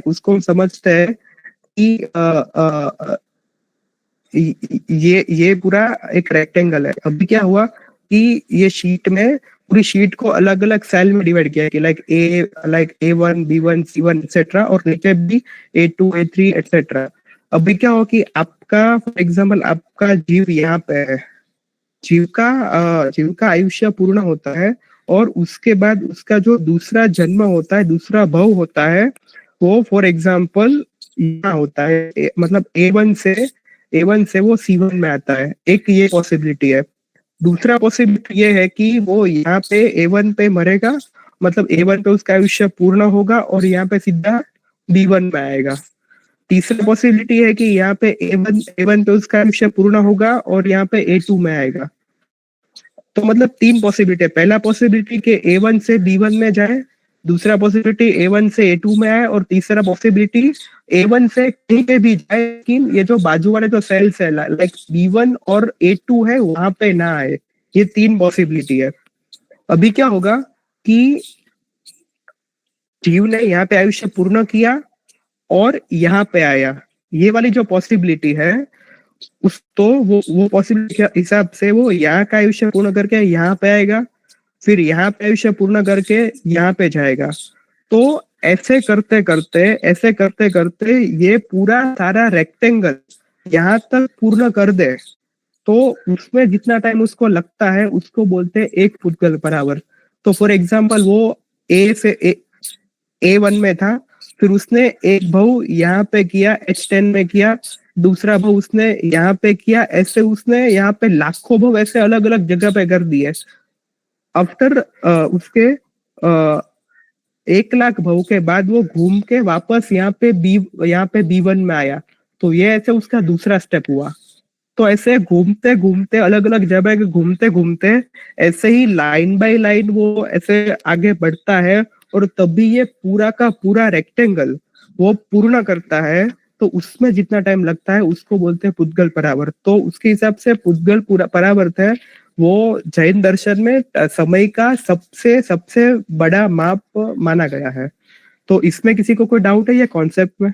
उसको समझते हैं कि ये पूरा एक रेक्टेंगल है। अभी क्या हुआ कि ये शीट में पूरी शीट को अलग अलग सेल में डिवाइड किया है कि like A1 B1 C1 etcetera, और नीचे भी A2 A3 एक्सेट्रा। अभी क्या हो कि आपका फॉर एग्जांपल आपका जीव यहाँ पे है, जीव का आयुष्य पूर्ण होता है और उसके बाद उसका जो दूसरा जन्म होता है, दूसरा भव होता है, वो फॉर एग्जांपल यहाँ होता है, मतलब A1 से वो C1 में आता है। एक ये पॉसिबिलिटी है। दूसरा पॉसिबिलिटी ये है कि वो यहाँ पे A1 पे मरेगा, मतलब A1 पे उसका आयुष्य पूर्ण होगा और यहाँ पे सीधा B1 में आएगा। तीसरा पॉसिबिलिटी है कि यहाँ पे A1 पे उसका आयुष्य पूर्ण होगा और यहाँ पे A2 में आएगा। तो मतलब 3 पॉसिबिलिटी है। पहला पॉसिबिलिटी कि A1 से B1 में जाए, दूसरा पॉसिबिलिटी A1 से A2 में आए, और तीसरा पॉसिबिलिटी A1 से कहीं पे भी जाए लेकिन ये जो बाजू वाले जो सेल्स है लाइक B1 और A2 है वहां पे ना आए। ये 3 पॉसिबिलिटी है। अभी क्या होगा कि जीव ने यहाँ पे आयुष्य पूर्ण किया और यहाँ पे आया, ये वाली जो पॉसिबिलिटी है उस तो वो पॉसिबिलिटी के हिसाब से वो यहाँ का आयुष्य पूर्ण करके यहाँ पे आएगा, फिर यहाँ पे आयुष्य पूर्ण करके यहाँ पे जाएगा। तो ऐसे करते करते ये पूरा सारा रेक्टेंगल यहाँ तक पूर्ण कर दे तो उसमें जितना टाइम उसको लगता है उसको बोलते हैं एक पुद्गल परावर्त। तो फॉर एग्जाम्पल वो A1 में था, फिर उसने एक भव यहाँ पे किया H10 में किया, दूसरा भव उसने यहाँ पे किया, ऐसे उसने यहाँ पे लाखों भव ऐसे अलग अलग जगह पे कर दिए। आफ्टर उसके 1 लाख भव के बाद वो घूम के वापस यहाँ पे B1 में आया। तो ये ऐसे उसका दूसरा स्टेप हुआ। तो ऐसे घूमते घूमते अलग अलग जगह घूमते घूमते ऐसे ही लाइन बाय लाइन वो ऐसे आगे बढ़ता है और तभी ये पूरा का पूरा रेक्टेंगल वो पूर्ण करता है। तो उसमें जितना टाइम लगता है उसको बोलते हैं पुद्गल परावर्त। तो उसके हिसाब से पुद्गल पूरा परावर्त है वो जैन दर्शन में समय का सबसे बड़ा माप माना गया है। तो इसमें किसी को कोई डाउट है ये कॉन्सेप्ट में?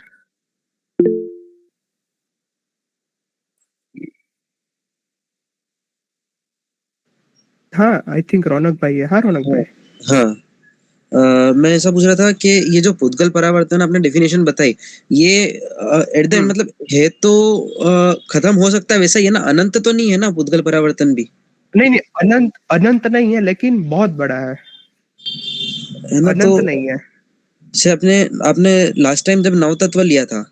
हाँ आई थिंक रौनक भाई है। हाँ रौनक भाई। हाँ मैं ऐसा पूछ रहा था कि ये जो पुद्गल परावर्तन आपने डेफिनेशन बताई, ये एट द मतलब है तो खत्म हो सकता है वैसा ही है ना, अनंत तो नहीं है ना पुद्गल परावर्तन भी? नहीं अनंत नहीं है लेकिन बहुत बड़ा है ना। अनंत तो नहीं है। से आपने लास्ट टाइम जब नवतत्व लिया था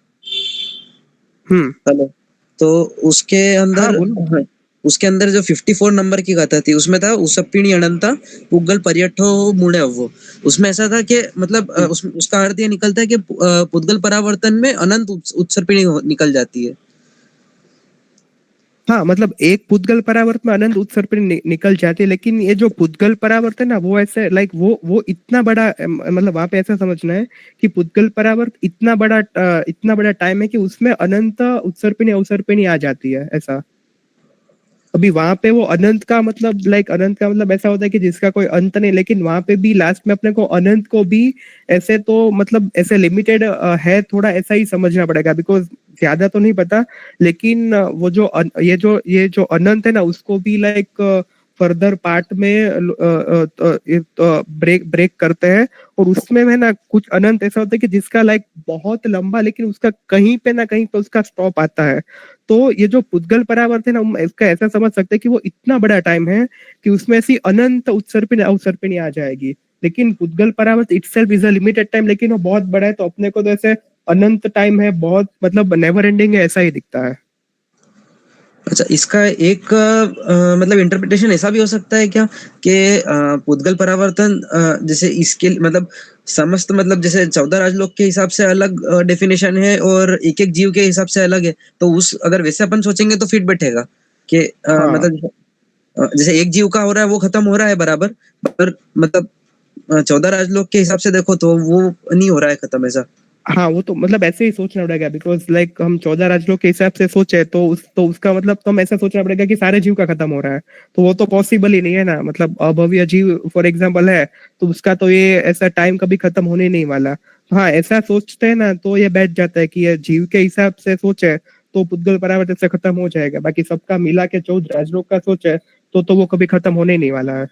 हेलो, तो उसके अंदर उसके अंदर जो 54 नंबर की गाथा थी उसमें था उसप्पिणी अनंता पुद्गल पर्यठो मुड़े वो, उसमें ऐसा था कि मतलब उसका अर्थ ये निकलता है कि पुद्गल परावर्तन में अनंत उत्सर्पिणी निकल जाती है। हाँ मतलब एक पुद्गल परावर्त में अनंत उत्सर्पिणी निकल जाती है, लेकिन ये जो पुद्गल परावर्त है ना वो ऐसे लाइक वो इतना बड़ा मतलब वहां पे ऐसा समझना है कि पुद्गल परावर्त इतना बड़ा टाइम है कि उसमें अनंत उत्सर्पिणी अवसर्पिणी आ जाती है ऐसा। अभी वहां पे वो अनंत का मतलब ऐसा होता है कि जिसका कोई अंत नहीं, लेकिन वहां पे भी लास्ट में अपने को अनंत को भी ऐसे तो मतलब ऐसे लिमिटेड है, थोड़ा ऐसा ही समझना पड़ेगा बिकॉज ज्यादा तो नहीं पता। लेकिन वो जो ये जो अनंत है ना उसको भी लाइक फर्दर पार्ट में ब्रेक करते हैं, और उसमें है ना कुछ अनंत ऐसा होता है कि जिसका लाइक बहुत लंबा, लेकिन उसका कहीं पे ना कहीं पे उसका स्टॉप आता है। तो ये जो पुद्गल परावर्त है ना, हम इसका ऐसा समझ सकते हैं कि वो इतना बड़ा टाइम है कि उसमें ऐसी अनंत उत्सर्पिणी आ जाएगी। लेकिन पुद्गल परावर्त itself is a limited time, लेकिन वो बहुत बड़ा है, तो अपने को तो ऐसे अनंत टाइम है, बहुत मतलब नेवर एंडिंग है, ऐसा ही दिखता है। अच्छा, इसका एक मतलब इंटरप्रिटेशन ऐसा भी हो सकता है क्या कि पुद्गल परावर्तन जैसे इसके मतलब समस्त मतलब जैसे 14 राजलोक के हिसाब से अलग डेफिनेशन है और एक एक जीव के हिसाब से अलग है, तो उस अगर वैसे अपन सोचेंगे तो फिट बैठेगा कि हाँ। मतलब जैसे एक जीव का हो रहा है वो खत्म हो रहा है बराबर, पर मतलब 14 राजलोक के हिसाब से देखो तो वो नहीं हो रहा है खत्म ऐसा। हाँ, वो तो मतलब ऐसे ही सोचना पड़ेगा, बिकॉज लाइक हम 14 राजलोक के हिसाब से सोचे तो उसका मतलब तो हम ऐसा सोचना पड़ेगा कि सारे जीव का खत्म हो रहा है, तो वो तो पॉसिबल ही नहीं है ना। मतलब अभव्य जीव फॉर एग्जाम्पल है, तो उसका तो ये ऐसा टाइम कभी खत्म होने नहीं वाला। हाँ, ऐसा सोचते हैं ना तो ये बैठ जाता है कि ये जीव के हिसाब से सोचे तो पुद्गल परावर्तन से खत्म हो जाएगा, बाकी सबका मिला के 14 राजलोक का सोचे तो वो कभी खत्म होने ही नहीं वाला है।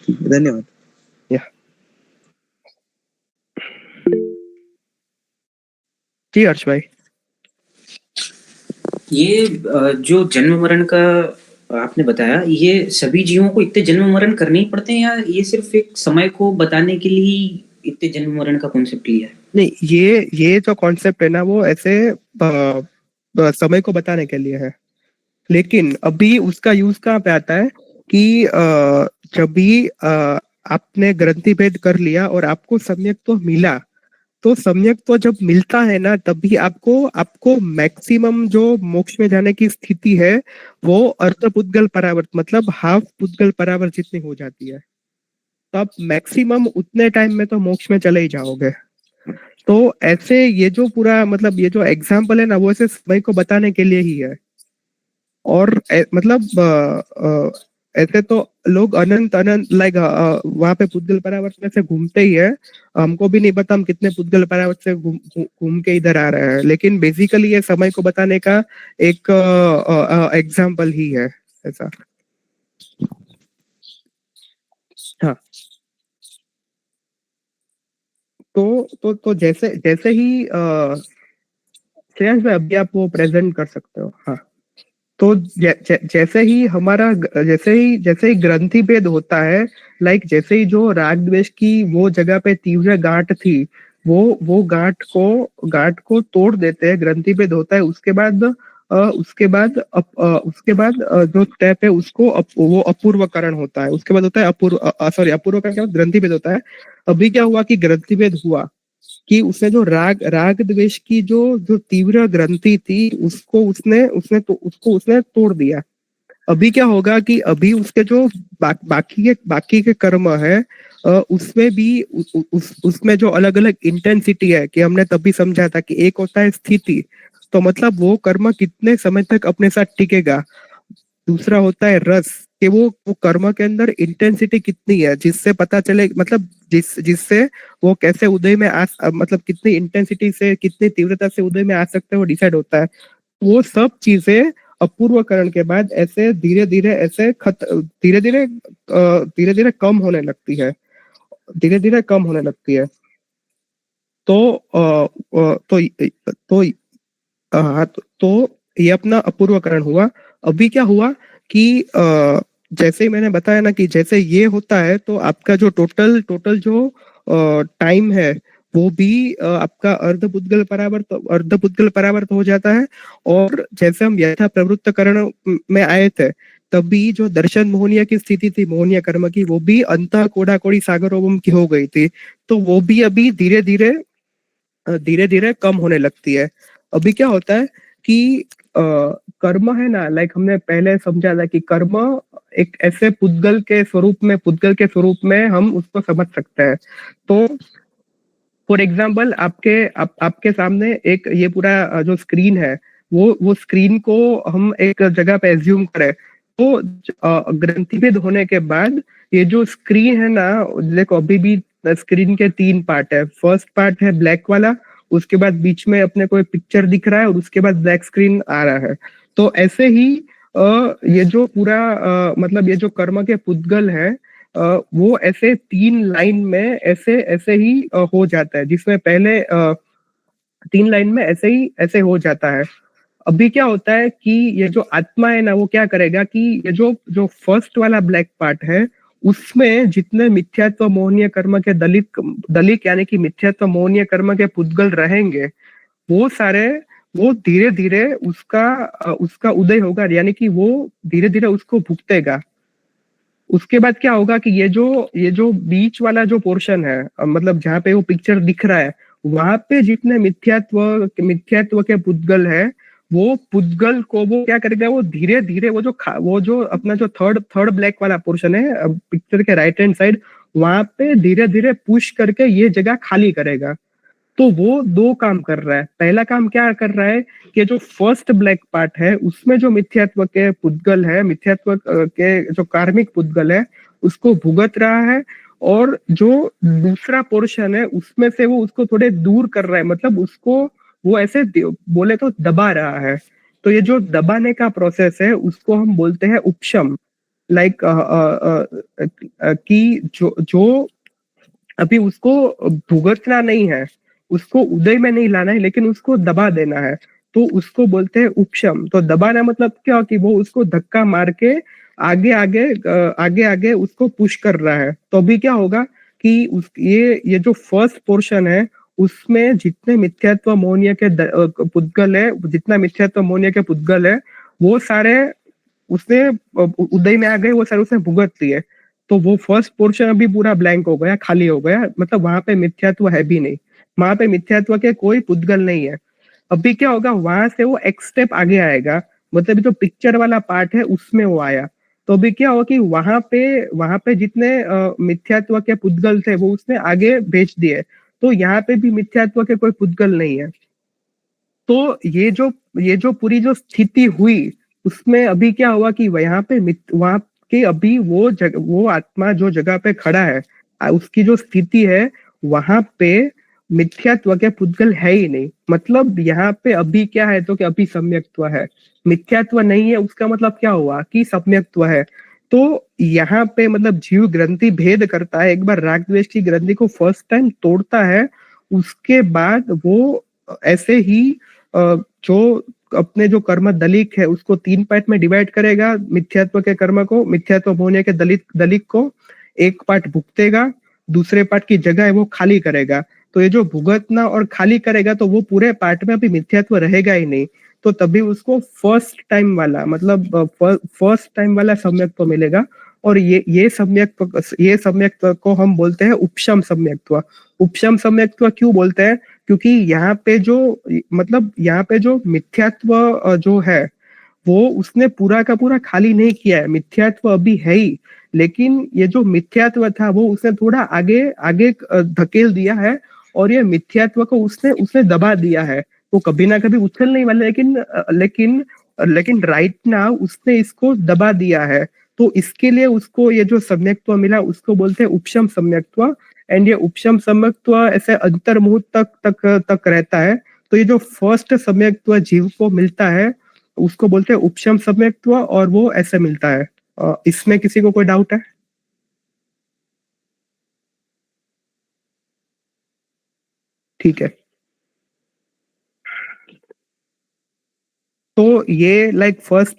धन्यवाद। जी हर्ष भाई। ये जो जन्म मरण का आपने बताया, ये सभी जीवों को इतने जन्म मरण करने ही पड़ते हैं, या ये सिर्फ एक समय को बताने के लिए ही इतने जन्म मरण का कॉन्सेप्ट लिया है? नहीं, ये जो कॉन्सेप्ट है ना, वो ऐसे समय को बताने के लिए है, लेकिन अभी उसका यूज कहाँ पे आता है कि जब भी आपने ग्रंथि भेद कर लिया और आपको सम्यक तो मिला, तो सम्यक तो जब मिलता है ना, तभी आपको आपको मैक्सिमम जो मोक्ष में जाने की स्थिति है वो अर्ध पुद्गल परावर्त मतलब हाफ पुद्गल परावर्त जितनी हो जाती है, तो आप मैक्सिमम उतने टाइम में तो मोक्ष में चले ही जाओगे। तो ऐसे ये जो पूरा मतलब ये जो एग्जाम्पल है ना, वो ऐसे समय को बताने के लिए ही है। और मतलब ऐसे तो लोग अनंत अनंत लाइक वहां पे पुद्गल परावर्त में से घूमते ही है, हमको भी नहीं पता हम कितने पुद्गल परावर्त से घूम के इधर आ रहे हैं, लेकिन बेसिकली ये समय को बताने का एक एग्जाम्पल ही है ऐसा। हाँ, तो जैसे जैसे ही श्रेयांश भाई, अभी आप वो प्रेजेंट कर सकते हो। हाँ, तो जैसे ही हमारा जैसे ही ग्रंथि भेद होता है, लाइक जैसे ही जो राग द्वेष की वो जगह पे तीव्र गांठ थी, वो गांठ को तोड़ देते हैं, ग्रंथि भेद होता है, उसके बाद जो स्टेप है उसको वो अपूर्वकरण होता है, उसके बाद होता है अपूर्वकरण के बाद ग्रंथि भेद होता है। अभी क्या हुआ कि ग्रंथि भेद हुआ कि उसने जो राग द्वेष की जो जो तीव्र ग्रंथि थी उसको उसको उसने तोड़ दिया। अभी क्या होगा कि अभी उसके जो बाकी के कर्म है, उसमें भी उसमें जो अलग अलग इंटेंसिटी है, कि हमने तभी समझा था कि एक होता है स्थिति, तो मतलब वो कर्म कितने समय तक अपने साथ टिकेगा। दूसरा होता है रस, कि वो कर्म के अंदर इंटेंसिटी कितनी है, जिससे पता चले मतलब जिससे वो कैसे उदय में मतलब कितनी इंटेंसिटी से कितनी तीव्रता से उदय में आ सकते हैं, वो डिसाइड होता है। वो सब चीजें अपूर्वकरण के बाद ऐसे धीरे धीरे धीरे धीरे कम होने लगती है, धीरे धीरे कम होने लगती है। तो तो हाँ, तो ये अपना अपूर्वकरण हुआ। अभी क्या हुआ कि जैसे ही मैंने बताया ना कि जैसे ये होता है तो आपका जो टोटल टोटल जो टाइम है वो भी आपका अर्ध पुद्गल परावर्त हो जाता है। और जैसे हम यथा प्रवृत्तकरण में आए थे, तभी जो दर्शन मोहनिया की स्थिति थी, मोहनिया कर्म की, वो भी अंत कोड़ा कोड़ी सागरोवम की हो गई थी, तो वो भी अभी धीरे धीरे कम होने लगती है। अभी क्या होता है कि कर्म है ना, लाइक हमने पहले समझा था कि कर्म एक ऐसे पुद्गल के स्वरूप में हम उसको समझ सकते हैं। तो फॉर एग्जाम्पल आपके सामने एक ये पूरा जो स्क्रीन है, वो स्क्रीन को हम एक जगह पे एज्यूम करें, तो ग्रंथिभेद होने के बाद ये जो स्क्रीन है ना, देखो अभी भी स्क्रीन के 3 पार्ट है। फर्स्ट पार्ट है ब्लैक वाला, उसके बाद बीच में अपने को पिक्चर दिख रहा है, और उसके बाद ब्लैक स्क्रीन आ रहा है। तो ऐसे ही ये जो पूरा मतलब ये जो कर्म के पुद्गल है वो ऐसे 3 लाइन में ऐसे ऐसे ही हो जाता है, जिसमें पहले 3 लाइन में ऐसे हो जाता है। अभी क्या होता है कि ये जो आत्मा है ना वो क्या करेगा कि ये जो जो फर्स्ट वाला ब्लैक पार्ट है उसमें जितने मिथ्यात्व मोहनीय कर्म के दलिक यानी कि मिथ्यात्व मोहनीय कर्म के पुद्गल रहेंगे वो सारे वो धीरे धीरे उसका उदय होगा, यानी कि वो धीरे धीरे उसको भुगतेगा। उसके बाद क्या होगा कि ये जो बीच वाला जो पोर्शन है मतलब जहाँ पे वो पिक्चर दिख रहा है वहां पे जितने मिथ्यात्व के पुद्गल है वो पुद्गल को वो क्या करेगा, वो धीरे धीरे वो जो अपना जो थर्ड ब्लैक वाला पोर्शन है पिक्चर के राइट हैंड साइड वहां पे धीरे धीरे पुश करके ये जगह खाली करेगा। तो वो 2 काम कर रहा है। पहला काम क्या कर रहा है कि जो फर्स्ट ब्लैक पार्ट है उसमें जो मिथ्यात्व के पुद्गल है, मिथ्यात्व के जो कार्मिक पुद्गल है उसको भुगत रहा है, और जो दूसरा पोर्शन है उसमें से वो उसको थोड़े दूर कर रहा है, मतलब उसको वो ऐसे बोले तो दबा रहा है। तो ये जो दबाने का प्रोसेस है उसको हम बोलते हैं उपशम। लाइक कि जो अभी उसको भुगतना नहीं है, उसको उदय में नहीं लाना है, लेकिन उसको दबा देना है, तो उसको बोलते हैं उपशम। तो दबाना मतलब क्या कि वो उसको धक्का मार के आगे आगे उसको पुश कर रहा है। तो अभी क्या होगा कि ये जो फर्स्ट पोर्शन है उसमें जितने मिथ्यात्व मोहनीय के पुद्गल है, जितना मिथ्यात्व मोहनीय के पुद्गल है वो सारे उसने उदय में आ गए, वो सारे उसने भुगत लिए। तो वो फर्स्ट पोर्शन अभी पूरा ब्लैंक हो गया, खाली हो गया, मतलब वहां पे मिथ्यात्व है भी नहीं, वहां पे मिथ्यात्व के कोई पुद्गल नहीं है। अभी क्या होगा, वहां से वो एक स्टेप आगे आएगा, मतलब जो पिक्चर वाला पार्ट है उसमें वो आया। तो अभी क्या होगा कि वहां पे जितने मिथ्यात्व के पुद्गल थे वो उसने आगे भेज दिए, तो यहाँ पे भी मिथ्यात्व के कोई पुद्गल नहीं है। तो ये जो पूरी जो स्थिति हुई उसमें अभी क्या हुआ कि यहाँ पे वहां के अभी वो आत्मा जो जगह पे खड़ा है उसकी जो स्थिति है वहां पे मिथ्यात्व के पुद्गल है ही नहीं। मतलब यहाँ पे अभी क्या है तो कि अभी सम्यक्त्व है, मिथ्यात्व नहीं है, उसका मतलब क्या हुआ कि सम्यक्त्व है। तो यहाँ पे मतलब जीव ग्रंथि भेद करता है, एक बार राग द्वेष की ग्रंथि को फर्स्ट टाइम तोड़ता है, उसके बाद वो ऐसे ही जो अपने जो कर्म दलिक है उसको 3 पार्ट में डिवाइड करेगा, मिथ्यात्व के कर्म को, मिथ्यात्व होने के दलिक को एक पार्ट भुगतेगा, दूसरे पार्ट की जगह है वो खाली करेगा। तो ये जो भुगतना और खाली करेगा तो वो पूरे पार्ट में अभी मिथ्यात्व रहेगा ही नहीं, तो तभी उसको फर्स्ट टाइम वाला मतलब फर्स्ट टाइम वाला सम्यक्त्व मिलेगा। और ये सम्यक्त्व को हम बोलते हैं उपशम सम्यक्त्व। उपशम सम्यक्त्व क्यों बोलते हैं, क्योंकि यहाँ पे जो मतलब यहाँ पे जो मिथ्यात्व जो है वो उसने पूरा का पूरा खाली नहीं किया है, मिथ्यात्व अभी है ही, लेकिन ये जो मिथ्यात्व था वो उसने थोड़ा आगे आगे धकेल दिया है, और ये मिथ्यात्व को उसने दबा दिया है। वो कभी ना कभी उछल नहीं वाला, लेकिन राइट नाउ उसने इसको दबा दिया है। तो इसके लिए उसको ये जो सम्यक्त्व मिला उसको बोलते हैं उपशम सम्यक्त्व। एंड ये उपशम सम्यक्त्व ऐसे अंतर्मुहूर्त तक रहता है। तो ये जो फर्स्ट सम्यक्त्व जीव को मिलता है उसको बोलते हैं उपशम सम्यक्त्व, और वो ऐसे मिलता है। इसमें किसी को कोई डाउट है? ठीक है, तो ये लाइक फर्स्ट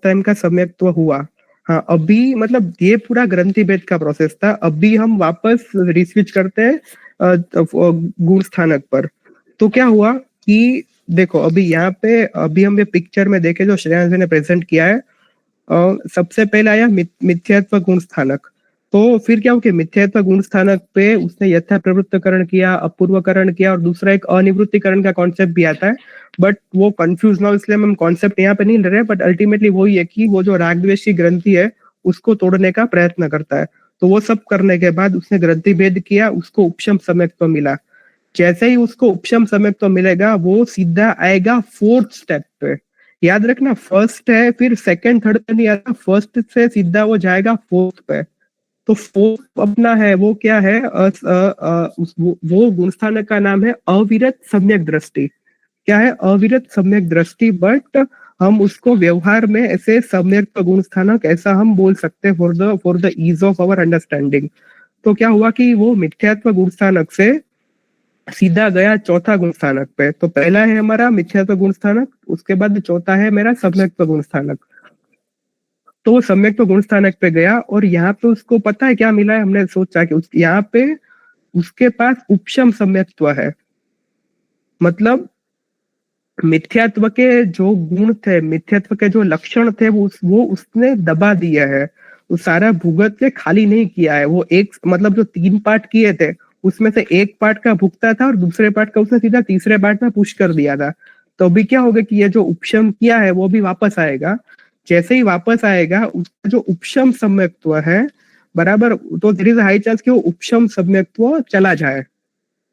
टाइम का सम्यक्त्व हुआ। हाँ, अभी मतलब ये पूरा ग्रंथि भेद का प्रोसेस था। अभी हम वापस रिस्विच करते हैं गुण स्थानक पर। तो क्या हुआ कि देखो अभी यहाँ पे अभी हम ये पिक्चर में देखे जो श्रेयांश ने प्रेजेंट किया है, सबसे पहले आया मिथ्यात्व गुण स्थानक। तो फिर क्या हो कि मिथ्यात्व गुण स्थानक पे उसने यथा प्रवृत्तकरण किया, अपूर्वकरण किया, और दूसरा एक अनिवृत्तिकरण का कॉन्सेप्ट भी आता है, बट वो कंफ्यूज ना हो इसलिए हम कॉन्सेप्ट यहाँ पे नहीं ले रहे, बट अल्टीमेटली वही है कि वो जो राग द्वेष की ग्रंथि है उसको तोड़ने का प्रयत्न करता है। तो वो सब करने के बाद उसने ग्रंथि भेद किया, उसको उपशम सम्यक्त्व मिला। जैसे ही उसको उपशम सम्यक्त्व मिलेगा वो सीधा आएगा फोर्थ स्टेप पे। याद रखना, फर्स्ट है फिर सेकंड थर्ड पे नहीं आता, फर्स्ट से सीधा वो जाएगा फोर्थ पे। तो फोर्थ अपना है वो क्या है, वो गुणस्थानक का नाम है अविरत सम्यक दृष्टि। क्या है? अविरत सम्यक दृष्टि। बट हम उसको व्यवहार में ऐसे सम्यक्त्व गुण स्थानक ऐसा हम बोल सकते हैं for the ease of our understanding. तो क्या हुआ कि वो मिथ्यात्व गुण स्थानक से सीधा गया चौथा गुण स्थानक पे। तो पहला है हमारा मिथ्यात्व गुण स्थानक, उसके बाद चौथा है मेरा सम्यक्त्व गुण स्थानक। तो वो सम्यक्त्व गुण स्थानक पे गया और यहाँ पे उसको पता है क्या मिला है, हमने सोचा कि यहाँ पे उसके पास उपशम सम्यक्त्व है। मतलब मिथ्यात्व के जो गुण थे, मिथ्यात्व के जो लक्षण थे वो उसने दबा दिया है। वो सारा भुगत के खाली नहीं किया है। वो एक मतलब जो 3 पार्ट किए थे उसमें से एक पार्ट का भुगता था और दूसरे पार्ट का उसने सीधा तीसरे पार्ट में पुश कर दिया था। तो अभी क्या होगा कि ये जो उपशम किया है वो भी वापस आएगा। जैसे ही वापस आएगा उसका जो उपशम सम्यक्त्व है बराबर, तो देयर इज हाई चांस कि वो उपशम सम्यक्त्व चला जाए।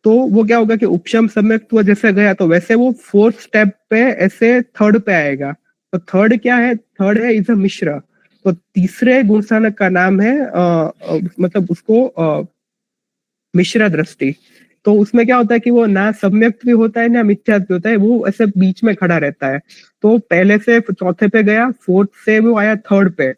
तो वो क्या होगा कि उपशम सम्यक्त्व जैसे गया तो वैसे वो 4th स्टेप पे ऐसे थर्ड पे आएगा। तो थर्ड क्या है, थर्ड है इज अ मिश्र। तो तीसरे गुण स्थानक का नाम है मतलब उसको मिश्र दृष्टि। तो उसमें क्या होता है कि वो ना सम्यक्त भी होता है ना मिथ्यात्व भी होता है, वो ऐसे बीच में खड़ा रहता है। तो पहले से चौथे पे गया, 4th से वो आया 3rd पे।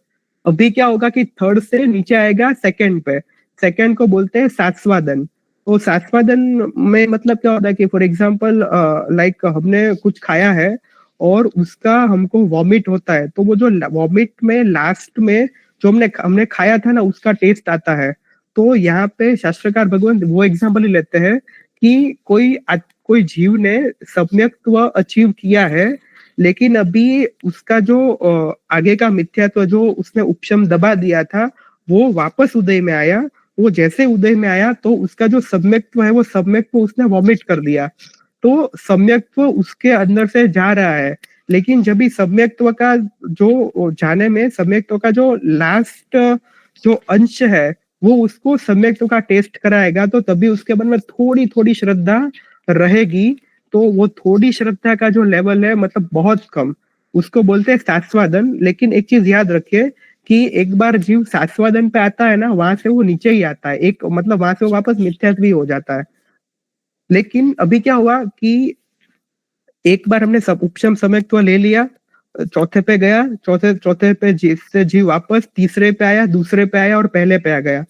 अभी क्या होगा कि 3rd से नीचे आएगा 2nd पे। 2nd को बोलते हैं सास्वादन। तो सास्वादन में मतलब क्या होता है कि फॉर एग्जाम्पल लाइक हमने कुछ खाया है और उसका हमको वॉमिट होता है, तो वो जो वॉमिट में लास्ट में जो हमने खाया था ना उसका टेस्ट आता है। तो यहाँ पे शास्त्रकार भगवान वो एग्जाम्पल ही लेते हैं कि कोई जीव ने सम्यक्त्व अचीव किया है, लेकिन अभी उसका जो आगे का मिथ्यात्व जो उसने उपशम दबा दिया था वो वापस उदय में आया। वो जैसे उदय में आया तो उसका जो सम्यक्त्व है वो सम्यक्त्व उसने वॉमिट कर दिया। तो सम्यक्त्व उसके अंदर से जा रहा है, लेकिन जब भी सम्यक्त्व का जो जाने में सम्यक्त्व का जो लास्ट जो अंश है वो उसको सम्यक्त्व का टेस्ट कराएगा, तो तभी उसके मन में थोड़ी थोड़ी श्रद्धा रहेगी। तो वो थोड़ी श्रद्धा का जो लेवल है मतलब बहुत कम, उसको बोलते हैं सास्वादन। लेकिन एक चीज याद रखिए कि एक बार जीव सास्वादन पे आता है ना वहां से वो नीचे ही आता है, एक मतलब वहां से वो वापस मिथ्यात्व भी हो जाता है। लेकिन अभी क्या हुआ कि एक बार हमने सब उपशम सम्यक्त्व ले लिया, चौथे पे गया, चौथे पे जीव वापस तीसरे पे आया, दूसरे पे आया और पहले पे आ गया।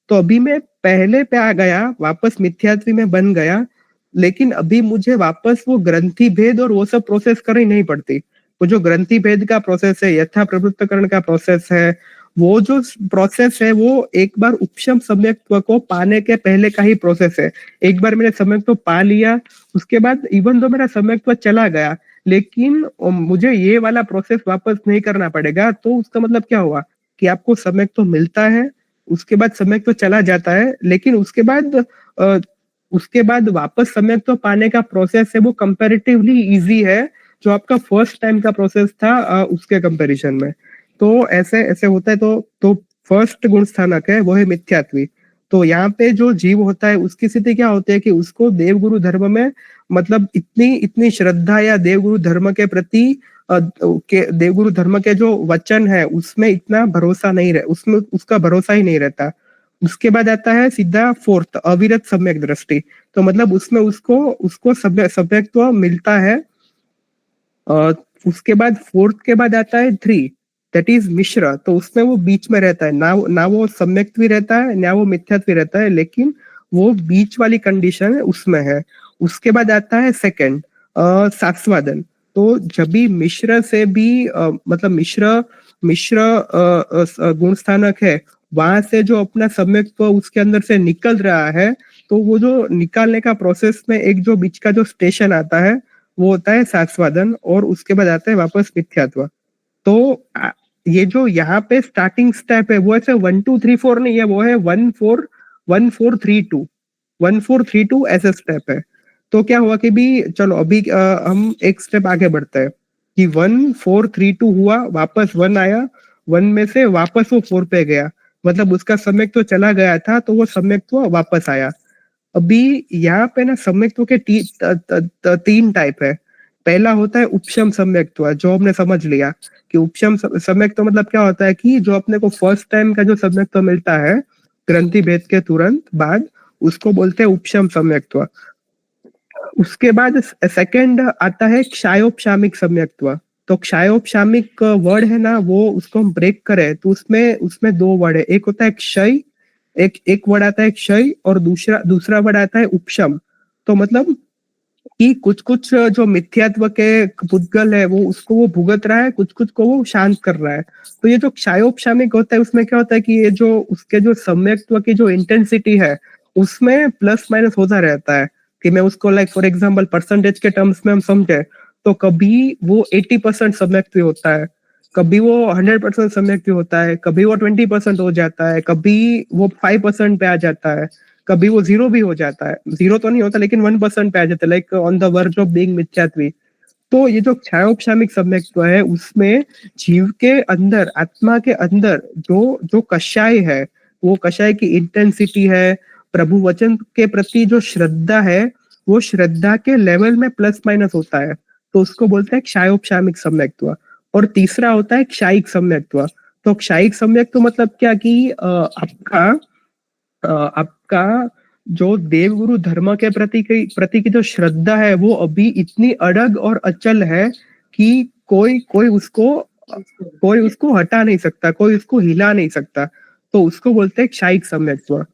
तो अभी मैं पहले पे आ गया, वापस मिथ्यात्व में बन गया, लेकिन अभी मुझे वापस वो ग्रंथि भेद और वो सब प्रोसेस करनी नहीं पड़ती। वो जो ग्रंथि भेद का प्रोसेस है, यथा प्रवृत्तकरण का प्रोसेस है, वो जो प्रोसेस है वो एक बार उपशम सम्यक्त्व को पाने के पहले का ही प्रोसेस है। एक बार मैंने सम्यक्त्व पा लिया, उसके बाद इवन तो मेरा सम्यक्त्व चला गया, लेकिन मुझे ये वाला प्रोसेस वापस नहीं करना पड़ेगा। तो उसका मतलब क्या हुआ कि आपको सम्यक्त्व मिलता है, उसके बाद सम्यक्त्व चला जाता है, लेकिन उसके बाद वापस सम्यक्त्व पाने का प्रोसेस है वो कंपैरेटिवली इजी है, जो आपका फर्स्ट टाइम का प्रोसेस था उसके कंपैरिजन में। तो ऐसे ऐसे होता है। तो फर्स्ट गुण स्थानक है वो है मिथ्यात्वी। तो यहाँ पे जो जीव होता है उसकी स्थिति क्या होती है कि उसको देवगुरु धर्म में मतलब इतनी इतनी श्रद्धा या देवगुरु धर्म के प्रति देवगुरु धर्म के जो वचन है उसमें इतना भरोसा नहीं रहे, उसमें उसका भरोसा ही नहीं रहता। उसके बाद आता है सीधा 4th अविरत सम्यक दृष्टि। तो मतलब उसमें उसको सम्यक्त्व मिलता है। उसके बाद 4th के बाद आता है 3, दैट इज मिश्र। तो उसमें वो बीच में रहता है, ना वो सम्यक्त्व भी रहता है ना वो मिथ्यात्व भी रहता है, लेकिन वो बीच वाली कंडीशन है उसमें है। उसके बाद आता है 2nd सास्वादन। तो जब भी मिश्र से भी मतलब मिश्र गुण स्थानक है, वहां से जो अपना सम्यक्त्व उसके अंदर से निकल रहा है, तो वो जो निकालने का प्रोसेस में एक जो बीच का जो स्टेशन आता है वो होता है सास्वादन, और उसके बाद आता है वापस मिथ्यात्व। तो ये जो यहाँ पे स्टार्टिंग स्टेप है वो ऐसे 1 2 3 4 नहीं है, वो है 1 4 3 2 1 4 3 2 ऐसे स्टेप है। तो क्या हुआ कि भी चलो अभी हम एक स्टेप आगे बढ़ते हैं कि 1 4 3 2 हुआ, वापस 1 आया, 1 में से वापस वो 4 पे गया, मतलब उसका सम्यक्त्व चला गया था तो वो सम्यक्त्व वापस आया। अभी यहाँ पे ना सम्यक्त्व के 3 टाइप है। पहला होता है उपशम सम्यक्त्व, जो हमने समझ लिया कि उपशम सम्यक्त्व मतलब क्या होता है कि जो अपने को फर्स्ट टाइम का जो सम्यक्त्व मिलता है ग्रंथि भेद के तुरंत बाद, उसको बोलते हैं उपशम सम्यक्त्व। उसके बाद 2nd आता है क्षायोपशामिक सम्यक्त्व। तो क्षयोपशामिक वर्ड है ना, वो उसको हम ब्रेक करें तो उसमें दो वर्ड है, एक होता है क्षय, एक वर्ड आता है क्षय और दूसरा वर्ड आता है उपशम। तो मतलब कि कुछ जो मिथ्यात्व के पुद्गल है वो भुगत रहा है, कुछ को वो शांत कर रहा है। तो ये जो क्षयोपशामिक होता है उसमें क्या होता है कि ये जो उसके जो सम्यक्त्व की जो इंटेंसिटी है उसमें प्लस माइनस होता रहता है। कि मैं उसको लाइक फॉर एग्जांपल परसेंटेज के टर्म्स में हम समझे तो कभी वो 80% सम्यक्त्व होता है, कभी वो 100% सम्यक्त्व होता है, कभी वो 20% हो जाता है, कभी वो 5% पे आ जाता है, कभी वो 0 भी हो जाता है, 0 तो नहीं होता लेकिन 1% पे आ जाता है, like on the verge of being मिथ्यात्वी। तो ये जो क्षयोपशामिक सम्यक्त्व है उसमें जीव के अंदर, आत्मा के अंदर जो जो कषाय है, वो कषाय की इंटेंसिटी है, प्रभु वचन के प्रति जो श्रद्धा है वो श्रद्धा के लेवल में प्लस माइनस होता है, तो उसको बोलते हैं क्षयोपशामिक सम्यक्त्व। और तीसरा होता है क्षायिक सम्यक्त्व। तो क्षायिक सम्यक्त्व मतलब क्या कि आपका जो देवगुरु धर्म के प्रति की जो श्रद्धा है वो अभी इतनी अड़ग और अचल है कि कोई उसको हटा नहीं सकता, कोई उसको हिला नहीं सकता। तो उसको बोलते हैं क्षायिक सम्यक्त्व।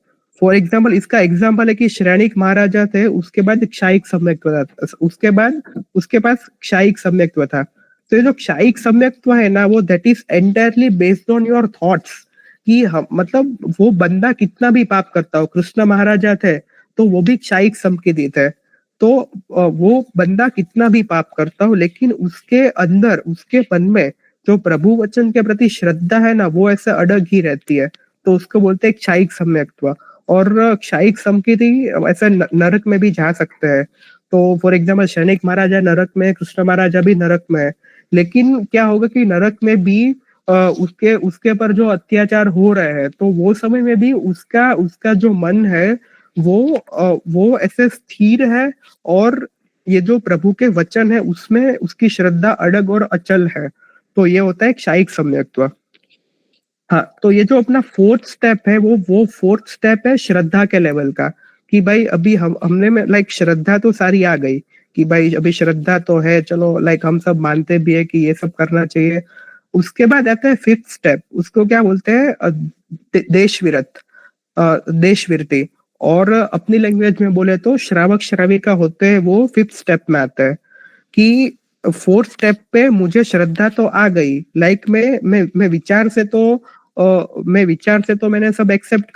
फॉर एग्जाम्पल इसका एग्जाम्पल है कि श्रेणिक महाराजा थे, उसके बाद क्षायिक सम्यक्त्व था, उसके बाद उसके पास क्षायिक सम्यक्त्व था। तो ये जो क्षायिक सम्यक्त्व है ना वो that is entirely based on your thoughts कि हम मतलब वो बंदा कितना भी पाप करता हो, कृष्ण महाराजा थे तो वो भी क्षायिक सम के दी थे। तो वो बंदा कितना भी पाप करता हो लेकिन उसके अंदर उसके मन में जो प्रभु वचन के प्रति श्रद्धा है ना वो ऐसे अड़ग ही रहती है, तो उसको बोलते हैं क्षायिक सम्यक्त्व। और क्षायिक समकृति ऐसे नरक में भी जा सकते हैं। तो फॉर एग्जाम्पल शनिक महाराजा नरक में, कृष्ण महाराजा भी नरक में है, लेकिन क्या होगा कि नरक में भी उसके पर जो अत्याचार हो रहे हैं तो वो समय में भी उसका जो मन है वो ऐसे स्थिर है और ये जो प्रभु के वचन है उसमें उसकी श्रद्धा अड़ग और अचल है। तो ये होता है क्षायिक सम्यक्त्व। हाँ, तो ये जो अपना फोर्थ स्टेप है वो फोर्थ स्टेप है श्रद्धा के लेवल का, कि भाई अभी हमने में लाइक श्रद्धा तो सारी आ गई कि भाई अभी श्रद्धा तो है, चलो लाइक हम सब मानते भी है कि ये सब करना चाहिए। उसके बाद आता है फिफ्थ स्टेप, उसको क्या बोलते हैं देशविरति। और अपनी लैंग्वेज में बोले तो श्रावक श्राविका होते हैं, वो फिफ्थ स्टेप में आते हैं कि फोर्थ स्टेप पे मुझे श्रद्धा तो आ गई, लाइक मैं विचार से तो मैंने सब एक्सेप्ट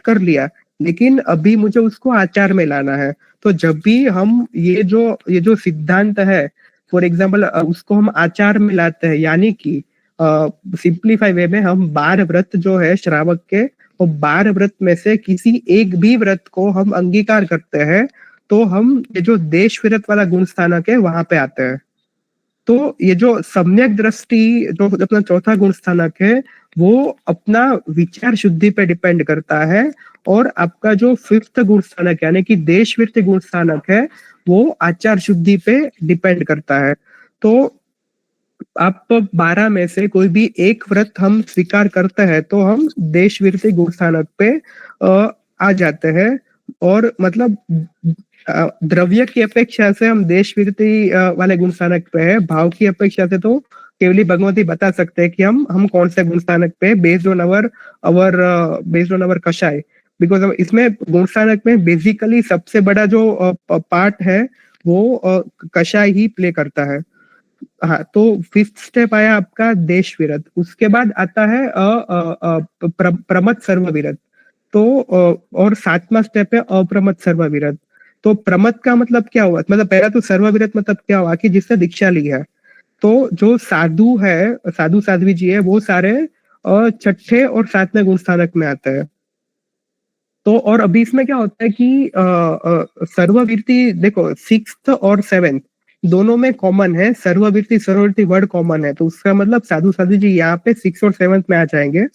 कर लिया, लेकिन अभी मुझे उसको आचार में लाना है। तो जब भी हम ये जो सिद्धांत है फॉर एग्जाम्पल उसको हम आचार में लाते हैं, यानी कि सिंप्लीफाई वे में हम 12 व्रत जो है श्रावक के, वो 12 व्रत में से किसी एक भी व्रत को हम अंगीकार करते हैं तो हम ये जो देश विरत वाला गुण स्थानक है वहां पे आते हैं। तो ये जो सम्यक दृष्टि जो अपना चौथा गुण स्थानक है वो अपना विचार शुद्धि पे डिपेंड करता है, और आपका जो फिफ्थ गुण स्थानक यानी कि देश वृत्ति गुण स्थानक है वो आचार शुद्धि पे डिपेंड करता है। तो आप 12 में से कोई भी एक व्रत हम स्वीकार करते हैं तो हम देश वृत्ति गुण स्थानक पे आ जाते हैं। और मतलब द्रव्य की अपेक्षा से हम देश वृत्ति वाले गुण स्थानक पे है, भाव की अपेक्षा से तो केवली भगवती बता सकते हैं कि हम कौन से गुण स्थानक पे बेस्ड ऑन अवर कषाय। बिकॉज इसमें गुण स्थानक में बेसिकली सबसे बड़ा जो पार्ट है वो कषाय ही प्ले करता है। हाँ, तो फिफ्थ स्टेप आया आपका देश विरत, उसके बाद आता है प्रमत सर्वविरत। तो और 7वां स्टेप है अप्रमत सर्वविरत। तो प्रमत का मतलब क्या हुआ, मतलब पहला तो सर्वविरत मतलब क्या हुआ कि जिसने दीक्षा ली है। तो जो साधु है, साधु साध्वी जी है, वो सारे छठे और 7वें गुण स्थानक में आते हैं। तो और अभी इसमें क्या होता है कि सर्ववीरती देखो 6th और 7th दोनों में कॉमन है, सर्ववीरती वर्ड कॉमन है, तो उसका मतलब साधु साधु जी यहाँ पे 6th और 7th में आ जाएंगे।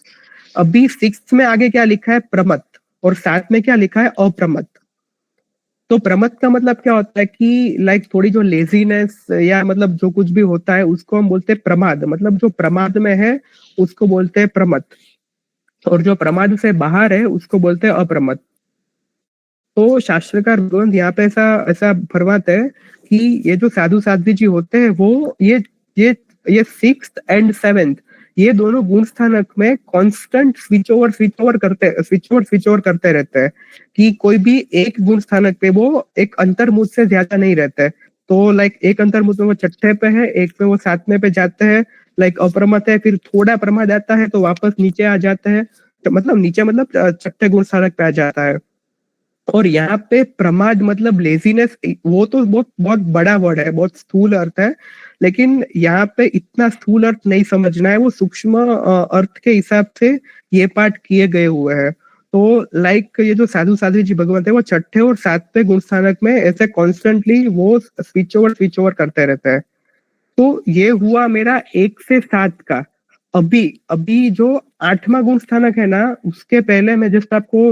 अभी 6th में आगे क्या लिखा है प्रमत, और 7 में क्या लिखा है अप्रमत। तो प्रमत का मतलब क्या होता है कि लाइक थोड़ी जो लेजीनेस या मतलब जो कुछ भी होता है उसको हम बोलते हैं प्रमाद, मतलब जो प्रमाद में है उसको बोलते हैं प्रमत, और जो प्रमाद से बाहर है उसको बोलते हैं अप्रमत। तो शास्त्रकार ग्रंथ यहाँ पे ऐसा फरमाते हैं कि ये जो साधु साध्वी जी होते हैं वो ये ये 6th एंड 7th ये दोनों गुण स्थानक में कांस्टेंट स्विच ओवर करते रहते हैं कि कोई भी एक गुण स्थानक पे वो एक अंतर्मुद से ज्यादा नहीं रहता है। तो लाइक एक अंतर्मुद में वो छठे पे है, एक पे वो 7वें पे जाते हैं, लाइक अप्रमत है, फिर थोड़ा प्रमाद आता है तो वापस नीचे आ जाता है, तो मतलब नीचे मतलब छठे गुण स्थानक पे आ जाता है। और यहाँ पे प्रमाद मतलब लेजीनेस, वो तो बहुत बड़ा वर्ड है, बहुत स्थूल अर्थ है, लेकिन यहाँ पे इतना स्थूल अर्थ नहीं समझना है, वो सूक्ष्म अर्थ के हिसाब से ये पाठ किए गए हुए हैं। तो लाइक ये जो साधु साध्वी जी भगवंत है वो छठे और 7वें गुण स्थानक में ऐसे कॉन्स्टेंटली वो स्विच ओवर करते रहते हैं। तो ये हुआ मेरा 1 से 7 का। अभी जो 8वां गुण स्थानक है ना, उसके पहले मैं जस्ट आपको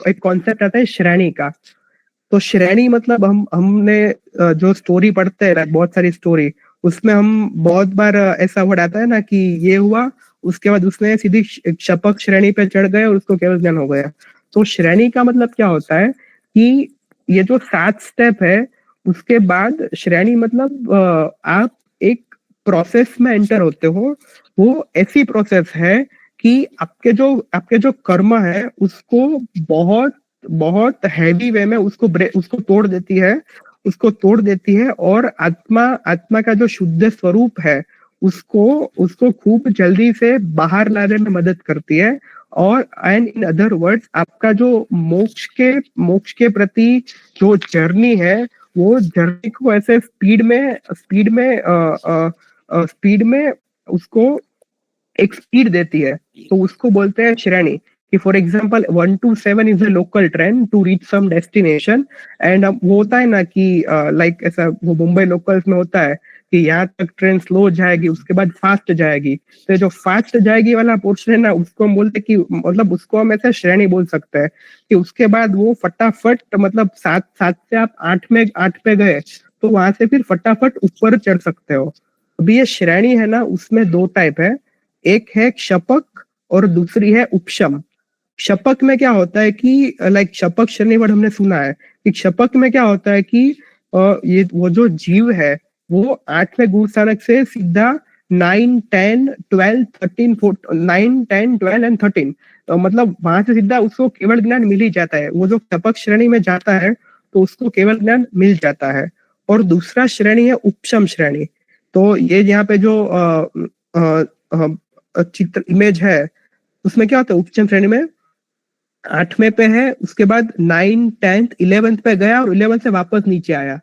एक कॉन्सेप्ट आता है श्रेणी का। तो श्रेणी मतलब हमने जो स्टोरी पढ़ते हैं ना, बहुत सारी स्टोरी, उसमें हम बहुत बार ऐसा वर्ड आता है ना कि ये हुआ, उसके बाद उसने सीधी शपक श्रेणी पे चढ़ गए और उसको केवल ज्ञान हो गया। तो श्रेणी का मतलब क्या होता है कि ये जो 7 स्टेप है उसके बाद श्रेणी मतलब आप एक प्रोसेस में एंटर होते हो। वो ऐसी प्रोसेस है कि आपके जो कर्म है उसको बहुत बहुत हैवी वे में उसको तोड़ देती है और आत्मा का जो शुद्ध स्वरूप है उसको खूब जल्दी से बाहर लाने में मदद करती है। और एंड इन अदर वर्ड्स आपका जो मोक्ष के प्रति जो जर्नी है वो जर्नी को ऐसे स्पीड में उसको एक स्पीड देती है। तो उसको बोलते हैं श्रेणी कि for example 1 to 7 is a local train to reach some destination. And वो होता है ना कि लाइक ऐसा वो मुंबई लोकल्स में होता है कि यहाँ तक ट्रेन स्लो जाएगी उसके बाद फास्ट जाएगी। तो जो फास्ट जाएगी वाला पोर्शन है ना, उसको हम बोलते कि मतलब उसको हम ऐसे श्रेणी बोल सकते हैं कि उसके बाद वो फटाफट मतलब 7 से आप 8 पे गए तो वहां से फिर फटाफट ऊपर चढ़ सकते हो। अभी ये श्रेणी है ना, उसमें 2 टाइप है, एक है शपक और दूसरी है उपशम। शपक में क्या होता है कि लाइक शपक श्रेणी वर्ड हमने सुना है कि शपक में क्या होता है कि ये वो जो जीव है वो 8वें गुण स्थानक से सीधा 9, 10, 12, 13, 9, 10, 12 एंड 13 मतलब वहां से सीधा उसको केवल ज्ञान मिल ही जाता है। वो जो शपक श्रेणी में जाता है तो उसको केवल ज्ञान मिल जाता है। और दूसरा श्रेणी है उपशम श्रेणी। तो ये यहाँ पे जो चित्र इमेज है उसमें क्या होता है, उपशम श्रेणी में 8वें पे है, उसके बाद 9, 10, 11th पे गया और 11th से वापस नीचे आया,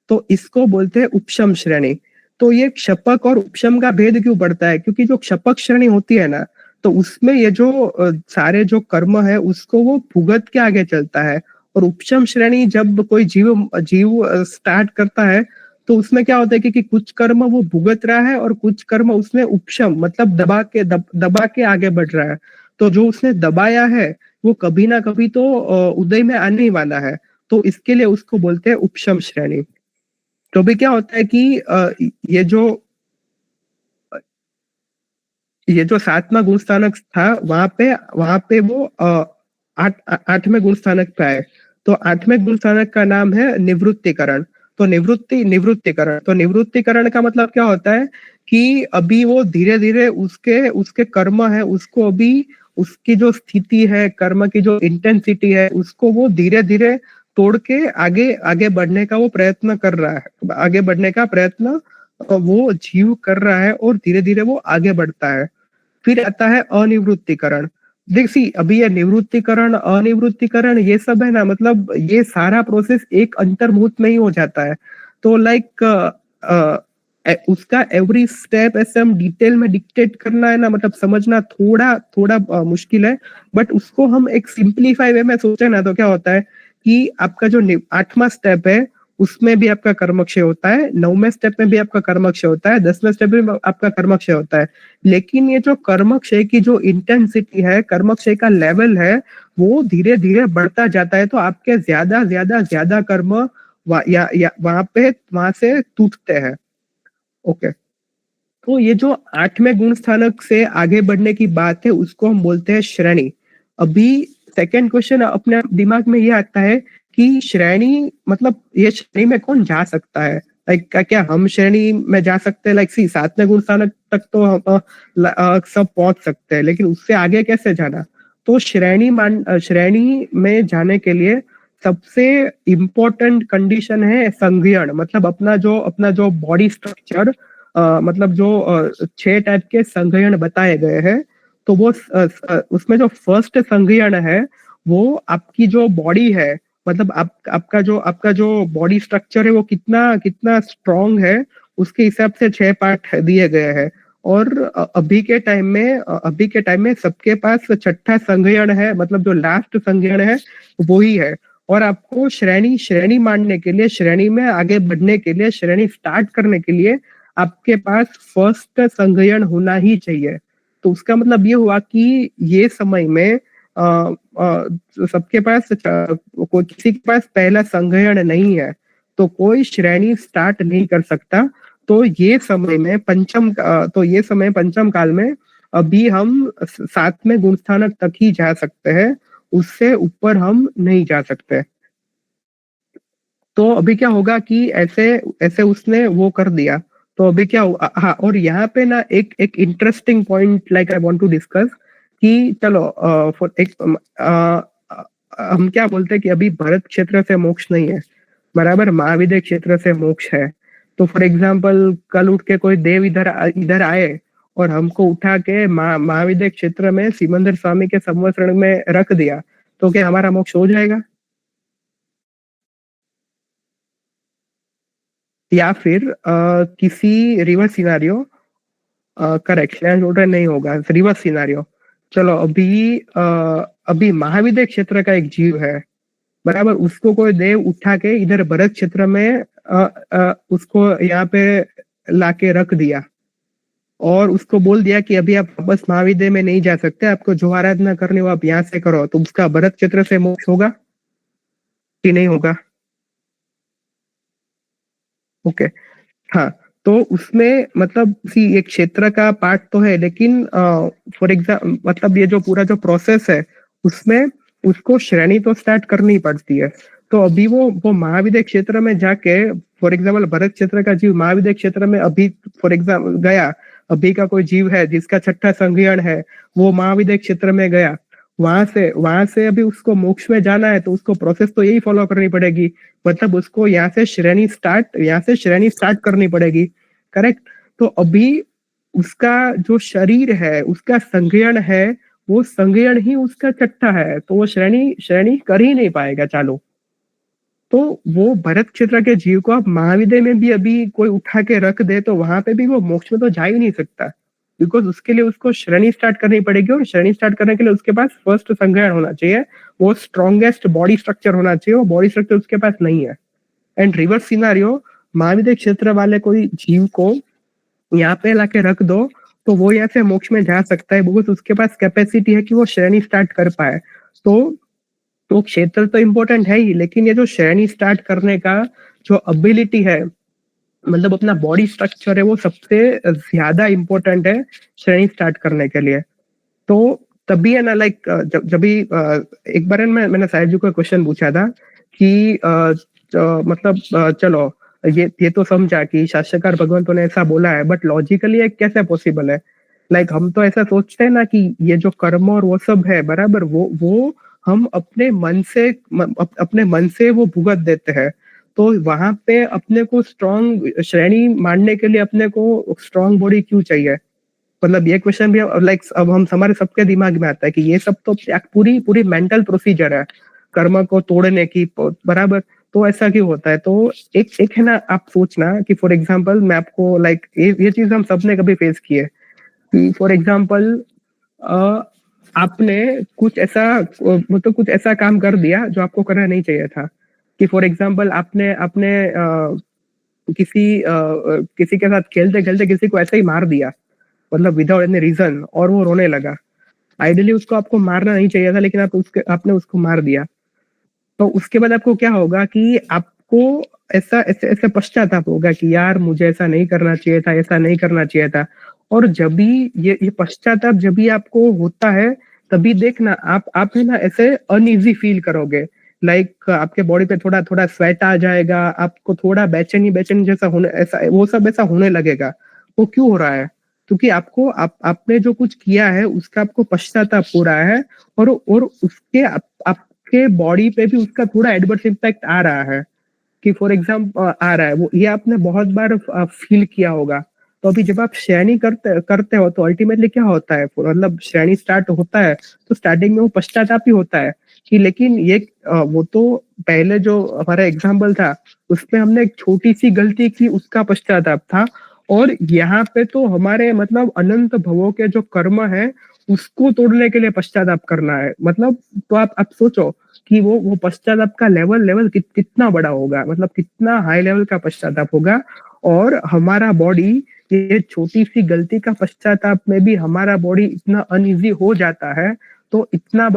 तो इसको बोलते हैं उपशम श्रेणी। तो ये शपक और उपशम का भेद क्यों पड़ता है, क्योंकि जो शपक श्रेणी होती है ना, तो उसमें ये जो सारे जो कर्म है उसको वो भुगत के आगे चलता है। और उपशम श्रेणी जब कोई जीव स्टार्ट करता है तो उसमें क्या होता है कि कुछ कर्म वो भुगत रहा है और कुछ कर्म उसने उपशम मतलब दबा के आगे बढ़ रहा है। तो जो उसने दबाया है वो कभी ना कभी तो उदय में आने ही वाला है, तो इसके लिए उसको बोलते हैं उपशम श्रेणी। तो भी क्या होता है कि ये जो 7वां गुण स्थानक था वहां पे वो 8वें गुण स्थानक पे आए। तो 8वें गुण स्थानक का नाम है निवृत्तिकरण। तो निवृत्तिकरण का मतलब क्या होता है कि अभी वो धीरे धीरे उसके कर्म है उसको अभी उसकी जो स्थिति है कर्म की जो इंटेंसिटी है उसको वो धीरे धीरे तोड़ के आगे बढ़ने का वो प्रयत्न कर रहा है, आगे बढ़ने का प्रयत्न वो जीव कर रहा है और धीरे धीरे वो आगे बढ़ता है। फिर आता है अनिवृत्तिकरण। देखिए अभी ये निवृत्तिकरण अनिवृत्तिकरण ये सब है ना, मतलब ये सारा प्रोसेस एक अंतर्मुहूर्त में ही हो जाता है। तो लाइक उसका एवरी स्टेप ऐसे हम डिटेल में डिक्टेट करना है ना, मतलब समझना थोड़ा मुश्किल है। बट उसको हम एक सिंप्लीफाई वे में सोचे ना तो क्या होता है कि आपका जो 8वां स्टेप है उसमें भी आपका कर्मक्षय होता है, 9वें स्टेप में भी आपका कर्मक्षय होता है, 10वें स्टेप में आपका कर्मक्षय होता है। लेकिन ये जो कर्मक्षय की जो इंटेंसिटी है, कर्मक्षय का लेवल है, वो धीरे धीरे बढ़ता जाता है। तो आपके ज्यादा कर्म वहां से टूटते हैं। ओके, तो ये जो 8वें गुण स्थानक से आगे बढ़ने की बात है उसको हम बोलते हैं श्रेणी। अभी सेकंड क्वेश्चन अपने दिमाग में ये आता है कि श्रेणी मतलब ये श्रेणी में कौन जा सकता है, लाइक क्या हम श्रेणी में जा सकते हैं? लाइक सी 7वें गुण स्थानक तक तो हम सब पहुंच सकते हैं, लेकिन उससे आगे कैसे जाना? तो श्रेणी में जाने के लिए सबसे इम्पोर्टेंट कंडीशन है संघीयण, मतलब अपना जो बॉडी स्ट्रक्चर, मतलब जो 6 टाइप के संघीयण बताए गए हैं, तो वो उसमें जो फर्स्ट संघीयण है वो आपकी जो बॉडी है, मतलब आपका जो बॉडी स्ट्रक्चर है वो कितना स्ट्रांग है, उसके हिसाब से 6 पार्ट दिए गए हैं। और अभी के टाइम में सबके पास छठा संघीयण है, मतलब जो लास्ट संघीयण है वो ही है। और आपको श्रेणी मानने के लिए, श्रेणी में आगे बढ़ने के लिए, श्रेणी स्टार्ट करने के लिए आपके पास फर्स्ट संघीयण होना ही चाहिए। तो उसका मतलब ये हुआ कि ये समय में सबके पास किसी के पास पहला संघीयण नहीं है, तो कोई श्रेणी स्टार्ट नहीं कर सकता। तो ये समय पंचम काल में अभी हम 7वें गुण स्थानक तक ही जा सकते हैं, उससे ऊपर हम नहीं जा सकते। तो अभी क्या होगा कि ऐसे उसने वो कर दिया, तो अभी क्या हुआ? हाँ, और यहाँ पे ना एक interesting point like I want to discuss कि चलो हम क्या बोलते हैं कि अभी भरत क्षेत्र से मोक्ष नहीं है, बराबर, महाविद्य क्षेत्र से मोक्ष है। तो फॉर एग्जाम्पल कल उठ के कोई देव इधर आए और हमको उठा के महाविद्य क्षेत्र में सिमंदर स्वामी के संवत्सरण में रख दिया, तो क्या हमारा मोक्ष हो जाएगा? या फिर किसी रिवर्स सिनारियो, करेक्ट, नहीं होगा, रिवर्स सिनारियो। चलो अभी महाविद्य क्षेत्र का एक जीव है, बराबर, उसको कोई देव उठा के इधर भरत क्षेत्र में उसको यहाँ पे लाके रख दिया और उसको बोल दिया कि अभी आप वापस महाविद्य में नहीं जा सकते, आपको जो आराधना करनी हो आप यहाँ से करो, तो उसका भरत क्षेत्र से मोक्ष होगा कि नहीं होगा? ओके, हाँ। तो उसमें मतलब एक क्षेत्र का पार्ट तो है, लेकिन फॉर एग्जाम्पल मतलब ये जो पूरा जो प्रोसेस है उसमें उसको श्रेणी तो स्टार्ट करनी पड़ती है। तो अभी वो महाविद्य क्षेत्र में जाके, फॉर एग्जाम्पल भरत क्षेत्र का जीव महाविद्य क्षेत्र में अभी फॉर एग्जाम्पल गया, अभी का कोई जीव है जिसका छठा संघीयण है, वो महाविद्य क्षेत्र में गया, वहां से अभी उसको मोक्ष में जाना है, तो उसको प्रोसेस तो यही फॉलो करनी पड़ेगी, मतलब उसको यहाँ से श्रेणी स्टार्ट करनी पड़ेगी, करेक्ट? तो अभी उसका जो शरीर है, उसका संघीयण है, वो संघीयण ही उसका छठा है, तो वो श्रेणी कर ही नहीं पाएगा चालू। तो वो भरत क्षेत्र के जीव को आप महाविद्य में भी अभी कोई उठा के रख दे तो वहां पे भी वो मोक्ष में तो जा ही नहीं सकता, बिकॉज उसके लिए उसको श्रेणी स्टार्ट करनी पड़ेगी, और श्रेणी स्टार्ट करने के लिए उसके पास फर्स्ट संघीयण होना चाहिए, वो स्ट्रॉन्गेस्ट बॉडी स्ट्रक्चर होना चाहिए, वो बॉडी स्ट्रक्चर उसके पास नहीं है। एंड रिवर्स सिनारियो, महाविद्य क्षेत्र वाले कोई जीव को यहाँ पे लाके रख दो तो वो यहाँ से मोक्ष में जा सकता है, बिकॉज उसके पास कैपेसिटी है कि वो श्रेणी स्टार्ट कर पाए। तो क्षेत्र तो इम्पोर्टेंट है ही, लेकिन ये जो श्रेणी स्टार्ट करने का जो एबिलिटी है, मतलब अपना बॉडी स्ट्रक्चर है, वो सबसे ज्यादा इम्पोर्टेंट है श्रेणी स्टार्ट करने के लिए। तो तभी है ना, लाइक जब भी एक बार मैंने साहिब जी को क्वेश्चन पूछा था कि मतलब चलो ये तो समझा कि शास्त्रकार भगवंतों ने ऐसा बोला है, बट लॉजिकली ये कैसे पॉसिबल है? लाइक हम तो ऐसा सोचते हैं ना कि ये जो कर्म और वो सब है, बराबर, वो हम अपने मन से वो भुगत देते हैं। तो वहां पे अपने को स्ट्रॉन्ग श्रेणी मानने के लिए अपने को स्ट्रॉन्ग बॉडी क्यों चाहिए? मतलब ये क्वेश्चन भी लाइक अब हम हमारे सबके दिमाग में आता है कि ये सब तो पूरी मेंटल प्रोसीजर है कर्म को तोड़ने की, बराबर, तो ऐसा क्यों होता है? तो एक है ना, आप सोचना कि फॉर एग्जांपल मैं आपको लाइक ये चीज हम सबने कभी फेस की है कि फॉर एग्जांपल आपने कुछ ऐसा काम कर दिया जो आपको करना नहीं चाहिए था, कि फॉर एग्जांपल आपने किसी के साथ खेलते खेलते किसी को ऐसे ही मार दिया, मतलब विदाउट एनी रीजन, और वो रोने लगा। आइडियली उसको आपको मारना नहीं चाहिए था, लेकिन आपने उसको मार दिया। तो उसके बाद आपको क्या होगा कि आपको ऐसे पश्चाताप होगा कि यार मुझे ऐसा नहीं करना चाहिए था, ऐसा नहीं करना चाहिए था। और जब भी ये पश्चाताप जब भी आपको होता है, तभी देखना आप है ना ऐसे अनईजी फील करोगे, लाइक आपके बॉडी पे थोड़ा थोड़ा स्वेट आ जाएगा, आपको थोड़ा बेचैनी बेचैनी जैसा होने, ऐसा वो सब ऐसा होने लगेगा। वो क्यों हो रहा है? क्योंकि आपने जो कुछ किया है उसका आपको पश्चाताप हो रहा है, और उसके आपके बॉडी पे भी उसका थोड़ा एडवर्स इम्पैक्ट आ रहा है। कि फॉर एग्जाम्पल आ रहा है वो, ये आपने बहुत बार फील किया होगा। तो अभी जब आप श्रेणी करते हो तो अल्टीमेटली क्या होता है, मतलब श्रेणी स्टार्ट होता है तो स्टार्टिंग में वो पश्चाताप ही होता है कि लेकिन ये वो तो पहले जो हमारा एग्जाम्पल था उसमें हमने एक छोटी सी गलती की, उसका पश्चाताप था। और यहाँ पे तो हमारे मतलब अनंत भवों के जो कर्म है उसको तोड़ने के लिए पश्चाताप करना है। मतलब तो आप सोचो कि वो पश्चाताप का लेवल कितना बड़ा होगा, मतलब कितना हाई लेवल का पश्चाताप होगा। और हमारा बॉडी ये छोटी सी गलती का पश्चाताप में भी हमारा बॉडी इतना अनइजी हो जाता है। तो इतना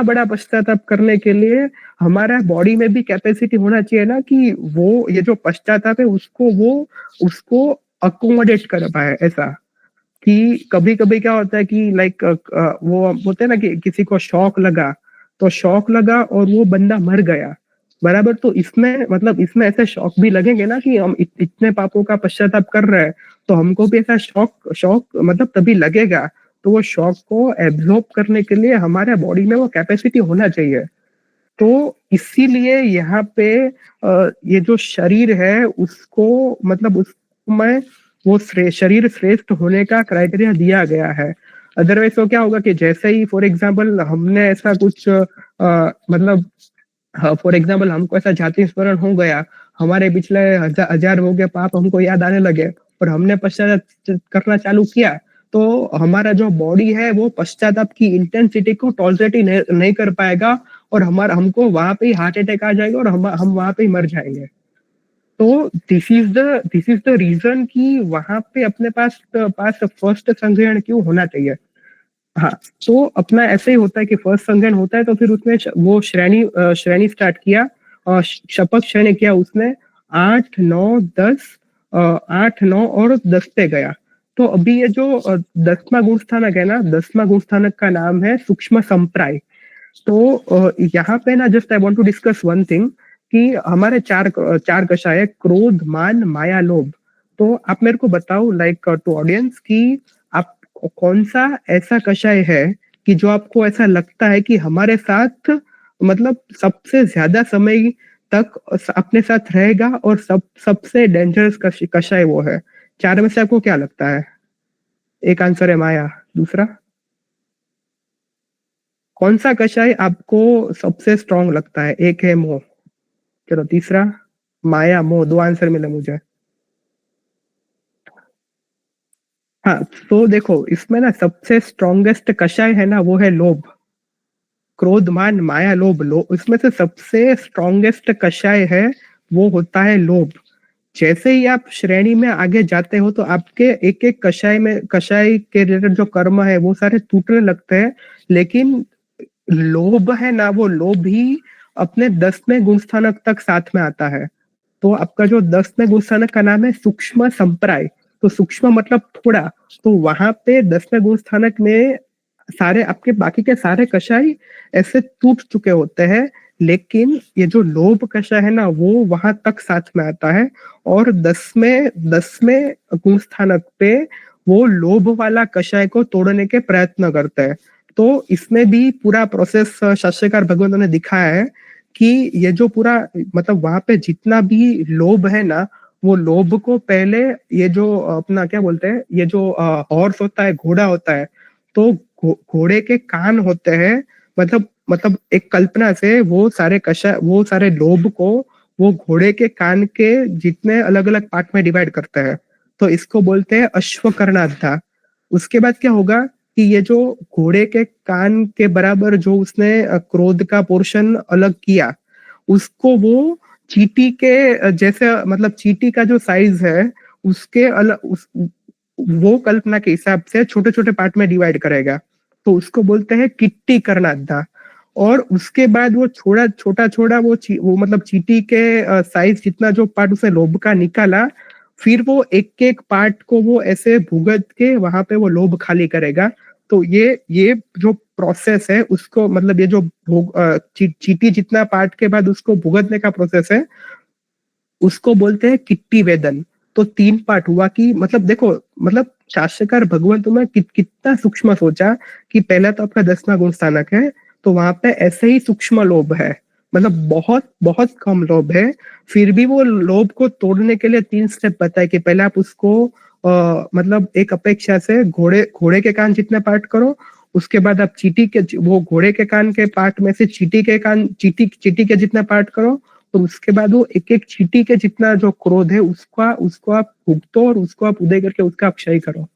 बड़ा पश्चाताप करने के लिए हमारा बॉडी में भी कैपेसिटी होना चाहिए ना, कि वो ये जो पश्चाताप है उसको अकोमोडेट कर पाए। ऐसा कि कभी कभी क्या होता है कि लाइक वो बोलते हैं ना कि किसी को शॉक लगा और वो बंदा मर गया, बराबर। तो इसमें ऐसे शॉक भी लगेंगे ना कि हम इतने पापों का पश्चाताप कर रहे हैं, तो हमको भी ऐसा शॉक मतलब तभी लगेगा। तो वो शॉक को एब्जॉर्ब करने के लिए हमारे बॉडी में वो कैपेसिटी होना चाहिए। तो इसीलिए यहाँ पे ये जो शरीर है उसको मतलब उसमें वो शरीर श्रेष्ठ होने का क्राइटेरिया दिया गया है। अदरवाइज तो क्या होगा कि जैसे ही फॉर एग्जाम्पल हमने ऐसा कुछ मतलब फॉर एग्जाम्पल हमको ऐसा जाति स्मरण हो गया, हमारे पिछले हजार हो गए पाप हमको याद आने लगे और हमने पश्चाताप करना चालू किया, तो हमारा जो बॉडी है वो पश्चाताप की इंटेंसिटी को टॉलरेट ही नहीं कर पाएगा और हमको वहां पे हार्ट अटैक आ जाएगा और हम वहां पे ही मर जाएंगे। तो दिस इज द रीजन कि वहां पे अपने पास फर्स्ट संग्रहण क्यों होना चाहिए। हाँ, तो अपना ऐसे ही होता है कि फर्स्ट संग्रहण होता है तो फिर उसने वो श्रेणी स्टार्ट किया और शपथ श्रेणी किया उसने 8, 9, 10 8, 9 और 10 पे गया। तो अभी ये जो 10वां गुण स्थानक है ना, 10वां गुण स्थानक का नाम है सूक्ष्म संप्राय। तो यहाँ पे ना just I want to discuss one thing कि हमारे चार कषाय है, क्रोध, मान, माया, लोभ। तो आप मेरे को बताओ लाइक टू ऑडियंस कि आप कौन सा ऐसा कषाय है कि जो आपको ऐसा लगता है कि हमारे साथ मतलब सबसे ज्यादा समय तक अपने साथ रहेगा और सबसे डेंजरस कषाय वो है। चार में से आपको क्या लगता है? एक आंसर है माया, दूसरा कौन सा कषाय आपको सबसे स्ट्रॉन्ग लगता है? एक है मोह, चलो तीसरा माया, मोह, दो आंसर मिले मुझे। हाँ, तो देखो इसमें ना सबसे स्ट्रॉन्गेस्ट कषाय है ना वो है लोभ। क्रोध, मान, माया, लोभ इसमें से सबसे स्ट्रॉन्गेस्ट कषाय है वो होता है लोभ। जैसे ही आप श्रेणी में आगे जाते हो तो आपके एक एक कषाय के रिलेटेड जो कर्म है वो सारे टूटने लगते हैं, लेकिन लोभ है ना, वो लोभ ही अपने 10वें गुण स्थानक तक साथ में आता है। तो आपका जो 10वें गुण स्थानक का नाम है सूक्ष्म संप्राय। तो सूक्ष्म मतलब थोड़ा, तो वहां पे 10वें गुण स्थानक में सारे आपके बाकी के सारे कषाय ऐसे टूट चुके होते हैं, लेकिन ये जो लोभ कषाय है ना वो वहां तक साथ में आता है और 10वें गुण स्थानक पे वो लोभ वाला कषाय को तोड़ने के प्रयत्न करते हैं। तो इसमें भी पूरा प्रोसेस शास्त्रकार भगवंतों ने दिखाया है कि ये जो पूरा मतलब वहां पे जितना भी लोभ है ना, वो लोभ को पहले ये जो अपना क्या बोलते हैं, ये जो हॉर्स होता है, घोड़ा होता है, तो घोड़े के कान होते हैं। मतलब एक कल्पना से वो सारे लोभ को वो घोड़े के कान के जितने अलग अलग पार्ट में डिवाइड करते हैं, तो इसको बोलते हैं अश्वकर्णाध्या। उसके बाद क्या होगा कि ये जो घोड़े के कान के बराबर जो उसने क्रोध का पोर्शन अलग किया, उसको वो चींटी के जैसे मतलब चींटी का जो साइज है उसके वो कल्पना के हिसाब से छोटे छोटे पार्ट में डिवाइड करेगा, तो उसको बोलते हैं किट्टी कर्णाध्या। और उसके बाद वो छोटा वो मतलब चींटी के साइज जितना जो पार्ट उसने लोभ का निकाला, फिर वो एक एक पार्ट को वो ऐसे भुगत के वहां पे वो लोभ खाली करेगा। तो ये जो प्रोसेस है उसको मतलब ये जो चीटी जितना पार्ट के बाद उसको भुगतने का प्रोसेस है उसको बोलते हैं किट्टी वेदन। तो 3 पार्ट हुआ कि मतलब देखो मतलब शास्त्रकार भगवंत में कितना सूक्ष्म सोचा कि पहला तो आपका 10वां गुण स्थानक है, तो वहां पे ऐसे ही सूक्ष्म लोभ है, मतलब बहुत बहुत कम लोभ है, फिर भी वो लोभ को तोड़ने के लिए 3 स्टेप बताए कि पहले आप उसको मतलब एक अपेक्षा से घोड़े के कान जितने पार्ट करो, उसके बाद आप चीटी के वो घोड़े के कान के पार्ट में से चीटी के जितना पार्ट करो, और उसके बाद वो एक एक चीटी के जितना जो क्रोध है उसको आप भुगतो और उसको आप उदय करके उसका क्षय करो।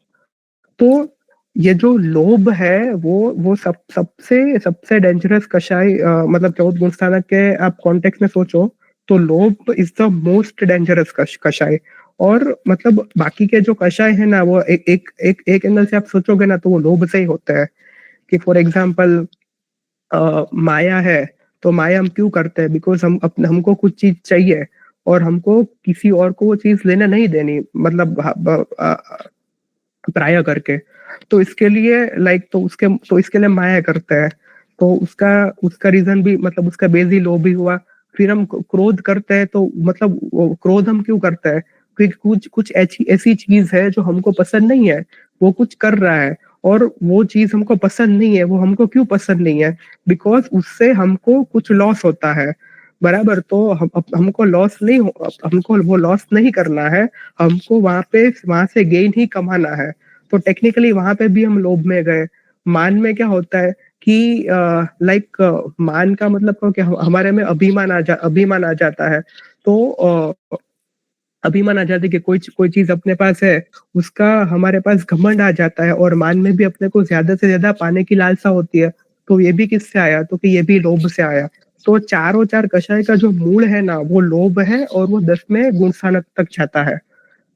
तो ये जो लोभ है वो सबसे डेंजरस कषाय मतलब 14 गुण स्थानक के आप कॉन्टेक्स्ट में सोचो तो लोभ इज द मोस्ट डेंजरस कषाय। और मतलब बाकी के जो कषाय है ना वो एक एंगल से आप सोचोगे ना तो वो लोभ से ही होता है कि फॉर एग्जाम्पल माया है, तो माया हम क्यों करते हैं? बिकॉज हमको कुछ चीज चाहिए और हमको किसी और को वो चीज लेने नहीं देनी, मतलब प्राय करके, तो इसके लिए तो इसके लिए माया करते हैं। तो उसका रीजन भी मतलब उसका बेस ही लोभ ही हुआ। फिर हम क्रोध करते हैं, तो मतलब क्रोध हम क्यों करते हैं? क्योंकि कुछ ऐसी चीज है जो हमको पसंद नहीं है, वो कुछ कर रहा है और वो चीज हमको पसंद नहीं है। वो हमको क्यों पसंद नहीं है? बिकॉज उससे हमको कुछ लॉस होता है, बराबर। तो हमको हमको वो लॉस नहीं करना है, हमको वहां से गेन ही कमाना है। तो टेक्निकली वहां पे भी हम लोभ में गए। मान में क्या होता है कि मान का मतलब क्या, हमारे में अभिमान आ जाता है। तो अभिमान आ जाता है कि कोई चीज अपने पास है, उसका हमारे पास घमंड आ जाता है, और मान में भी अपने को ज्यादा से ज्यादा पाने की लालसा होती है। तो ये भी किससे आया? तो कि ये भी लोभ से आया। तो चारों चार कषाय का जो मूल है ना वो लोभ है, और वो 10वें गुण स्थानक तक जाता है।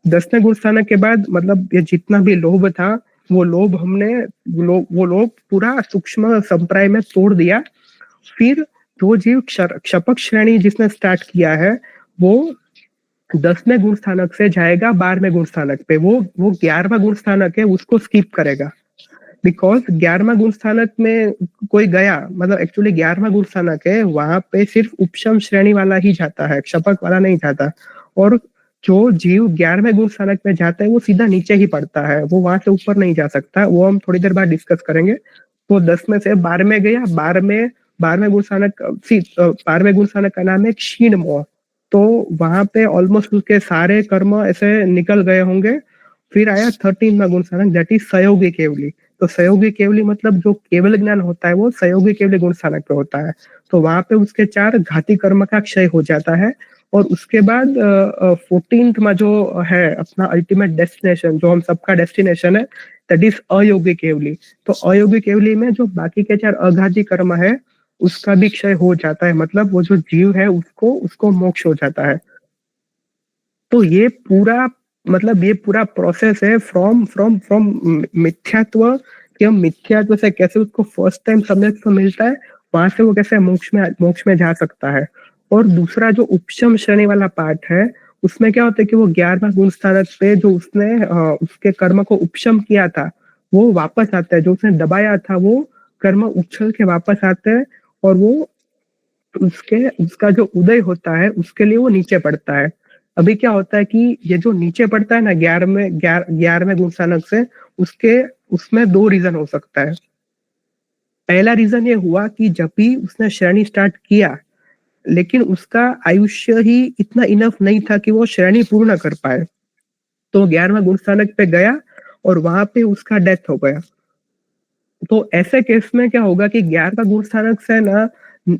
10वें गुण स्थानक के बाद मतलब ये जितना भी लोभ था वो लोभ वो लोभ पूरा सूक्ष्म संप्राय में तोड़ दिया। फिर जो जीव क्षपक श्रेणी जिसने स्टार्ट किया है वो 10वें गुण स्थानक से जाएगा 12वें गुण स्थानक पे। वो 11वां गुण स्थानक है उसको स्किप करेगा, बिकॉज 11वां गुण स्थानक में कोई गया, मतलब एक्चुअली 11वां गुण स्थानक है, वहां पे सिर्फ उपशम श्रेणी वाला ही जाता है, क्षपक वाला नहीं जाता। और जो जीव 11वें गुण स्थानक में जाता है वो सीधा नीचे ही पड़ता है, वो वहां से ऊपर नहीं जा सकता। वो हम थोड़ी देर बाद डिस्कस करेंगे। तो 10 में से 12 में गया, 12वें गुण स्थानक 12वें गुण स्थानक का नाम है क्षीण मोह। तो वहां पे ऑलमोस्ट उसके सारे कर्म ऐसे निकल गए होंगे। फिर आया 13वां गुण स्थानक, दैट इज सहयोगी केवली। तो सहयोगी केवली मतलब जो केवल ज्ञान होता है वो सहयोगी केवली गुण स्थानक पे होता है। तो वहां पे उसके 4 घाती कर्म का क्षय हो जाता है। और उसके बाद 14th में जो है अपना अल्टीमेट डेस्टिनेशन, जो हम सबका डेस्टिनेशन है, दैट इज अयोगी केवली। तो अयोगी केवली में जो बाकी के 4 अघाती कर्म है उसका भी क्षय हो जाता है, मतलब वो जो जीव है उसको मोक्ष हो जाता है। तो ये पूरा प्रोसेस है फ्रॉम फ्रॉम फ्रॉम मिथ्यात्व, कि हम मिथ्यात्व से कैसे उसको फर्स्ट टाइम सम्यक तो मिलता है, वहां से वो कैसे मोक्ष में जा सकता है। और दूसरा जो उपशम श्रेणी वाला पार्ट है उसमें क्या होता है कि वो 11वां गुण स्थानक पे जो उसने उसके कर्म को उपशम किया था वो वापस आता है, जो उसने दबाया था वो कर्म उछल के वापस आते हैं, और वो उसका जो उदय होता है उसके लिए वो नीचे पड़ता है। अभी क्या होता है कि ये जो नीचे पड़ता है ना 11वें गुण स्थानक से, उसमें 2 रीजन हो सकता है। पहला रीजन ये हुआ कि जब भी उसने श्रेणी स्टार्ट किया लेकिन उसका आयुष्य ही इतना इनफ नहीं था कि वो श्रेणी पूर्ण कर पाए, तो 11वां गुण स्थानक पे गया और वहां पे उसका डेथ हो गया। तो ऐसे केस में क्या होगा कि 11वां गुण स्थानक से ना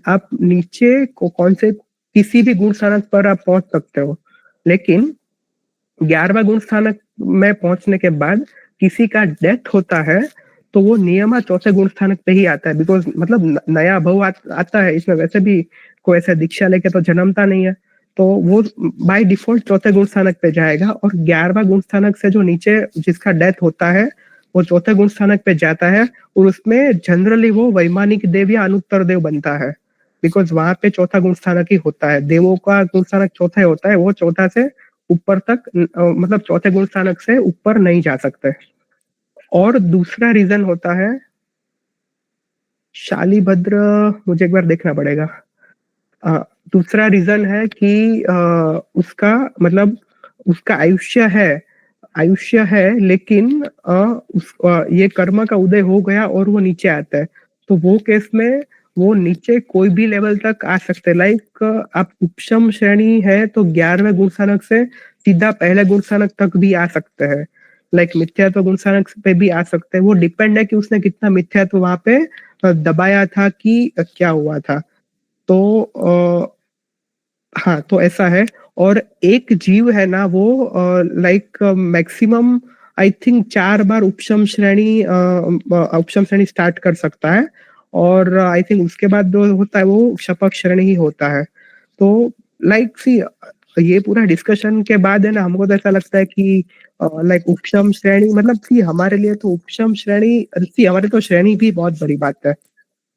आप नीचे कौन से किसी भी गुण स्थानक पर आप पहुंच सकते हो, लेकिन 11वां गुण स्थानक में पहुंचने के बाद किसी का डेथ होता है तो वो नियमा 4थे गुण स्थानक पे ही आता है। बिकॉज मतलब नया भव आता है इसमें, वैसे भी कोई ऐसा दीक्षा लेके तो जन्मता नहीं है, तो वो बाय डिफॉल्ट 4थे गुण स्थानक पे जाएगा। और 11वां गुण स्थानक से जो नीचे जिसका डेथ होता है वो 4थे गुण स्थानक पे जाता है, और उसमें जनरली वो वैमानिक देव या अनुत्तर देव बनता है, बिकॉज वहां पे 4था गुण स्थानक ही होता है। देवों का गुण स्थानक 4था होता है, वो 4था से ऊपर तक मतलब 4थे गुण स्थानक से ऊपर नहीं जा सकते। और दूसरा रीजन होता है शालीभद्र, मुझे एक बार देखना पड़ेगा। दूसरा रीजन है कि उसका मतलब उसका आयुष्य है लेकिन ये कर्म का उदय हो गया और वो नीचे आता है, तो वो केस में वो नीचे कोई भी लेवल तक आ सकते हैं। लाइक आप उपशम श्रेणी है तो 11वें गुण स्थानक से सीधा पहले गुण स्थानक तक भी आ सकते हैं। लाइक मिथ्यात्व गुण स्थानक पे भी आ सकते हैं। वो डिपेंड है कि उसने कितना मिथ्यात्व वहां पे दबाया था कि क्या हुआ था। तो हाँ, तो ऐसा है। और एक जीव है ना वो लाइक मैक्सिमम आई थिंक 4 बार उपशम श्रेणी स्टार्ट कर सकता है, और आई थिंक उसके बाद जो होता है वो शपथ श्रेणी ही होता है। तो लाइक सी ये पूरा डिस्कशन के बाद है ना, हमको तो ऐसा लगता है कि लाइक उपशम श्रेणी मतलब सी हमारे लिए तो उपशम श्रेणी सी हमारे तो श्रेणी भी बहुत बड़ी बात है।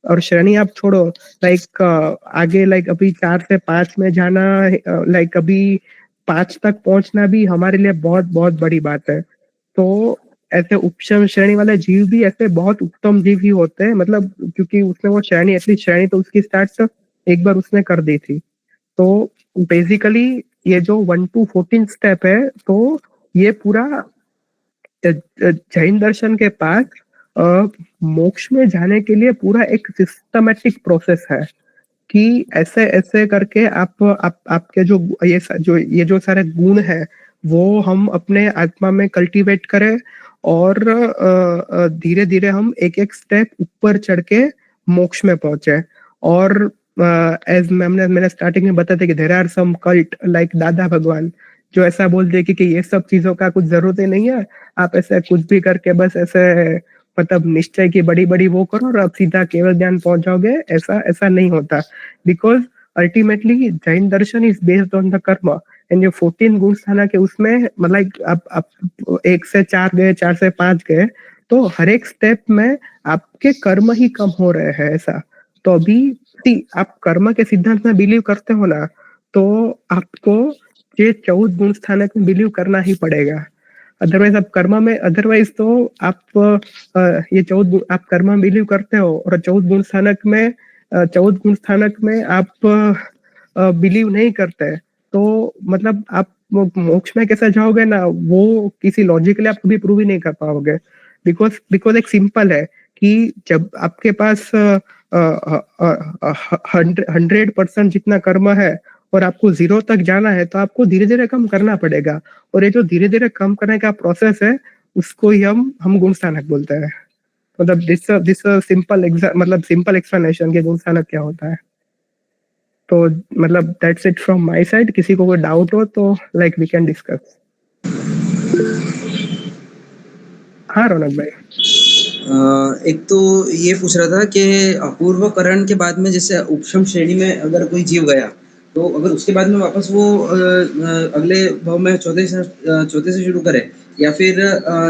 और श्रेणी आप छोड़ो, लाइक आगे लाइक अभी 4 से 5 में जाना, लाइक अभी 5 तक पहुंचना भी हमारे लिए बहुत बहुत बड़ी बात है। तो ऐसे उपशम श्रेणी वाले जीव भी ऐसे बहुत उत्तम जीव ही होते हैं, मतलब क्योंकि उसने वो श्रेणी एटलीस्ट श्रेणी तो उसकी स्टार्ट एक बार उसने कर दी थी। तो बेसिकली ये जो 1 to 14 स्टेप है, तो ये पूरा जैन दर्शन के पास मोक्ष में जाने के लिए पूरा एक सिस्टमेटिक प्रोसेस है कि ऐसे ऐसे करके आपके जो सारे गुण है वो हम अपने आत्मा में कल्टीवेट करें, और धीरे धीरे हम एक एक स्टेप ऊपर चढ़ के मोक्ष में पहुंचे। और एज मैंने स्टार्टिंग में बताया था कि there are some cult like Dada Bhagwan जो ऐसा बोल दे कि ये सब चीजों का कुछ जरूरत ही नहीं है, आप ऐसे कुछ भी करके बस ऐसे मतलब निश्चय की बड़ी बड़ी वो करो और आप सीधा केवल ज्ञान पहुंच जाओगे। ऐसा ऐसा नहीं होता, because ultimately Jain Darshan is based on the कर्म। एंड जो 14 गुण स्थानक है उसमें मतलब आप 1 से 4 गए, 4 से 5 गए, तो हर एक स्टेप में आपके कर्म ही कम हो रहे हैं ऐसा। तो अभी आप कर्म के सिद्धांत में बिलीव करते हो ना, तो आपको ये 14 गुण स्थानक में बिलीव करना ही पड़ेगा। अदरवाइज आप कर्म में, अदरवाइज तो आप ये 14 आप कर्म में बिलीव करते हो और 14 गुण स्थानक में आप बिलीव नहीं करते, तो मतलब आप मोक्ष में कैसे जाओगे ना, वो किसी लॉजिकली आप कभी प्रूव ही नहीं कर पाओगे। बिकॉज एक सिंपल है कि जब आपके पास 100% जितना कर्म है और आपको 0 तक जाना है, तो आपको धीरे धीरे कम करना पड़ेगा। और ये जो धीरे धीरे कम करने का प्रोसेस है उसको ही हम गुण स्थानक बोलते हैं। मतलब दिस सिंपल एक्सप्लेनेशन कि गुण स्थानक क्या होता है। तो मतलब that's it from my side. किसी को कोई डाउट हो तो लाइक वी कैन डिस्कस। हाँ रौनक भाई। एक तो ये पूछ रहा था कि अपूर्व करण के बाद में जैसे उपशम श्रेणी में अगर कोई जीव गया, तो अगर उसके बाद में वापस वो अगले भाव में चौथे से शुरू करे, या फिर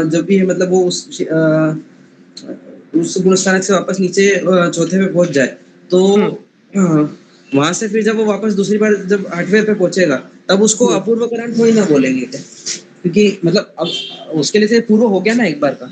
जब भी मतलब वो उस गुण स्थानक से वापस नीचे चौथे पे पहुंच जाए, तो वहां से फिर जब वो वापस दूसरी बार जब 8वें पे पहुंचेगा, तब उसको अपूर्व करण थोड़ी ना बोलेंगे क्या? क्योंकि मतलब अब उसके लिए से पूर्व हो गया ना एक बार का।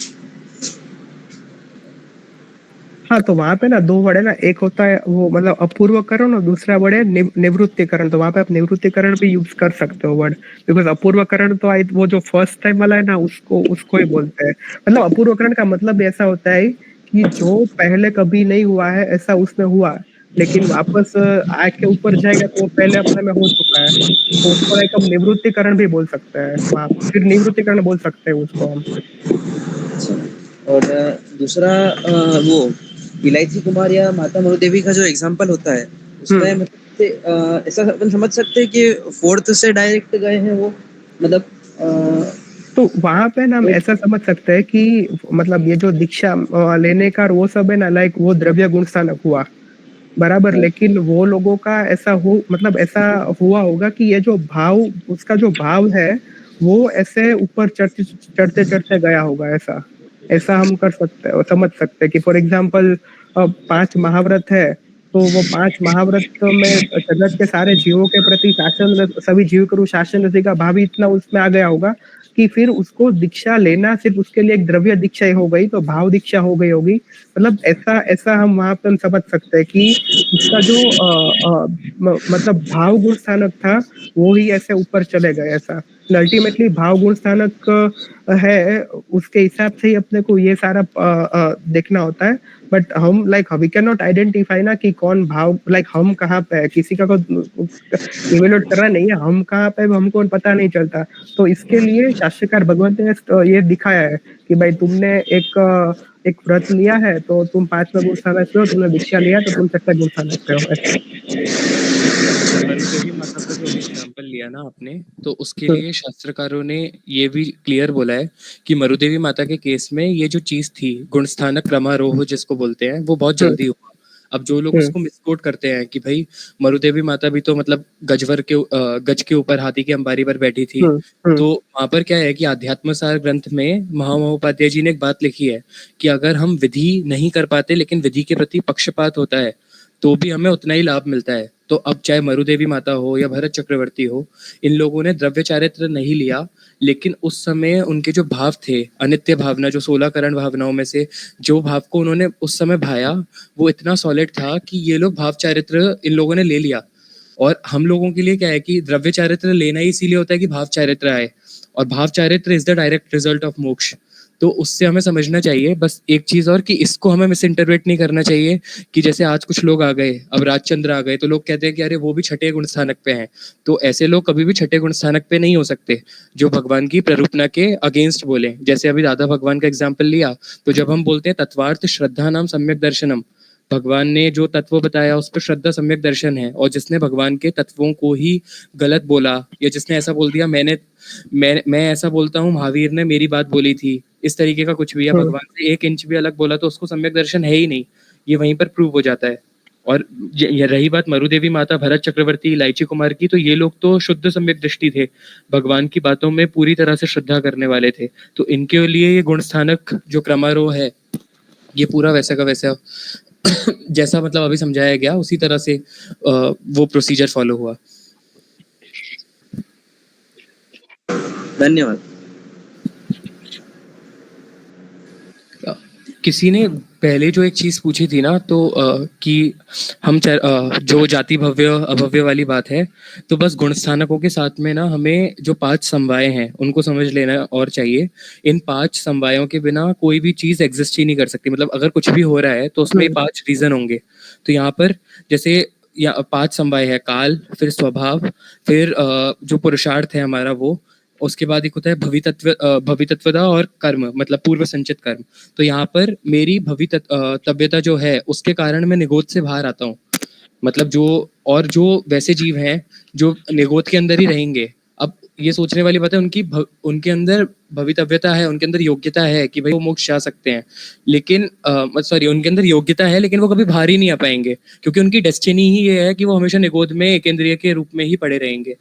हाँ, तो वहां पे ना 2 वर्ड है ना, एक होता है वो मतलब अपूर्वकरण और दूसरा वर्ड है निवृत्तिकरण। तो वहां पे आप निवृत्तिकरण भी यूज कर सकते हो वर्ड, बिकॉज अपूर्वकरण तो वो जो फर्स्ट टाइम वाला है ना उसको ही बोलते हैं। मतलब अपूर्वकरण का मतलब ऐसा होता है कि जो पहले कभी नहीं हुआ है ऐसा उसमें हुआ, लेकिन वापस आके ऊपर जाएगा तो वो पहले अपने में हो चुका है, तो उसको एक हम निवृत्तिकरण भी बोल सकते हैं। वहां फिर निवृत्तिकरण बोल सकते हैं उसको हम। और दूसरा वो इलायची कुमार या माता मरुदेवी का जो एग्जांपल होता है, उसमें मतलब ऐसा अपन समझ सकते हैं कि 4th से डायरेक्ट गए हैं वो, मतलब तो वहां पे ना हम ऐसा समझ सकते हैं कि मतलब ये जो दीक्षा लेने का वो सब है ना, लाइक वो द्रव्य गुण स्थानक हुआ बराबर, लेकिन वो लोगों का ऐसा हुआ होगा कि ये जो भाव, उसका जो भाव है वो ऐसे ऊपर चढ़ते चढ़ते गया होगा। ऐसा हम कर सकते हैं, समझ सकते हैं कि फॉर एग्जाम्पल 5 महाव्रत है, तो वो 5 महाव्रत में जगत के सारे जीवों के प्रति शासन, सभी जीव करू शासन रसी का भाव इतना उसमें आ गया होगा कि फिर उसको दीक्षा लेना सिर्फ उसके लिए एक द्रव्य दीक्षा ही हो गई तो भाव दीक्षा हो गई होगी। मतलब ऐसा ऐसा हम वहां पर समझ सकते हैं कि उसका जो मतलब भाव गुण स्थानक था वो ही ऐसे ऊपर चले गए ऐसा। अल्टीमेटली भाव गुण स्थानक है उसके हिसाब से ही अपने को ये सारा देखना होता है। बट हम like we can not identify ना कि कौन भाव लाइक हम कहाँ पे है, किसी का इवेल्युएट करना नहीं है, हम कहाँ पे हमको पता नहीं चलता। तो इसके लिए शास्त्रकार भगवंत ने ये दिखाया है कि भाई तुमने एक व्रत लिया है तो तुम 5वें गुण स्थानक पे हो, तुमने दीक्षा लिया तो तुम 6वें गुण स्थानक पे हो ऐसा। मरुदेवी माता का जो एग्जाम्पल लिया ना आपने, तो उसके लिए शास्त्रकारों ने ये भी क्लियर बोला है कि मरुदेवी माता के केस में ये जो चीज थी गुणस्थानक क्रमारोह जिसको बोलते हैं वो बहुत जल्दी हुआ। अब जो लोग उसको मिसकोट करते हैं कि भाई मरुदेवी माता भी तो मतलब गज के ऊपर हाथी की अंबारी पर बैठी थी, तो वहां पर क्या है कि आध्यात्मसार ग्रंथ में महामहोपाध्याय जी ने एक बात लिखी है कि अगर हम विधि नहीं कर पाते लेकिन विधि के प्रति पक्षपात होता है तो भी हमें उतना ही लाभ मिलता है। तो अब चाहे मरुदेवी माता हो या भरत चक्रवर्ती हो, इन लोगों ने द्रव्य चारित्र नहीं लिया, लेकिन उस समय उनके जो भाव थे, अनित्य भावना, जो 16 करण भावनाओं में से जो भाव को उन्होंने उस समय भाया वो इतना सॉलिड था कि ये लोग भाव चारित्र इन लोगों ने ले लिया। और हम लोगों के लिए क्या है कि द्रव्य चारित्र लेना ही इसीलिए होता है कि भाव चारित्र आए, और भाव चारित्र is the direct result of मोक्ष। तो उससे हमें समझना चाहिए बस एक चीज और, कि इसको हमें मिस इंटरप्रेट नहीं करना चाहिए कि जैसे आज कुछ लोग आ गए, अब राजचंद्र आ गए तो लोग कहते हैं कि अरे वो भी छठे गुण स्थानक पे हैं। तो ऐसे लोग कभी भी छठे गुण स्थानक पे नहीं हो सकते जो भगवान की प्ररूपना के अगेंस्ट बोले। जैसे अभी राधा भगवान का एग्जाम्पल लिया, तो जब हम बोलते हैं तत्वार्थ श्रद्धा नाम सम्यक दर्शनम, भगवान ने जो तत्व बताया उस पर श्रद्धा सम्यक दर्शन है। और जिसने भगवान के तत्वों को ही गलत बोला या जिसने ऐसा बोल दिया मैं ऐसा बोलता हूँ, महावीर ने मेरी बात बोली थी, इस तरीके का कुछ भी, या भगवान से 1 इंच भी अलग बोला तो उसको सम्यक दर्शन है ही नहीं, ये वहीं पर प्रूव हो जाता है। और ये रही बात मरुदेवी माता, भरत चक्रवर्ती, इलायची कुमार की, तो ये लोग तो शुद्ध सम्यक दृष्टि थे, भगवान की बातों में पूरी तरह से श्रद्धा करने वाले थे। तो इनके लिए ये गुण स्थानक जो क्रमारोह है ये पूरा वैसा का वैसा जैसा मतलब अभी समझाया गया उसी तरह से वो प्रोसीजर फॉलो हुआ। धन्यवाद। किसी ने पहले जो एक चीज पूछी थी ना, तो कि हम जो जाति भव्य अभव्य वाली बात है, तो बस गुण स्थानकों के साथ में ना हमें जो 5 समवाय हैं उनको समझ लेना और चाहिए। इन 5 समवायों के बिना कोई भी चीज एग्जिस्ट ही नहीं कर सकती। मतलब अगर कुछ भी हो रहा है तो उसमें 5 रीजन होंगे। तो यहाँ पर जैसे 5 समवाय है, काल, फिर स्वभाव, फिर जो पुरुषार्थ है हमारा वो, उसके बाद एक होता है भवितत्वता और कर्म, मतलब पूर्व संचित कर्म। तो यहाँ पर मेरी भवितव्यता जो है उसके कारण मैं निगोद से बाहर आता हूँ। मतलब जो वैसे जीव हैं जो निगोद के अंदर ही रहेंगे, अब ये सोचने वाली बात है, उनके अंदर भवितव्यता है, उनके अंदर योग्यता है कि भाई वो मोक्ष जा सकते हैं, लेकिन उनके अंदर योग्यता है लेकिन वो कभी बाहर ही नहीं आ पाएंगे, क्योंकि उनकी डेस्टिनी ही ये है कि वो हमेशा निगोद में एक इंद्रिय के रूप में ही पड़े रहेंगे।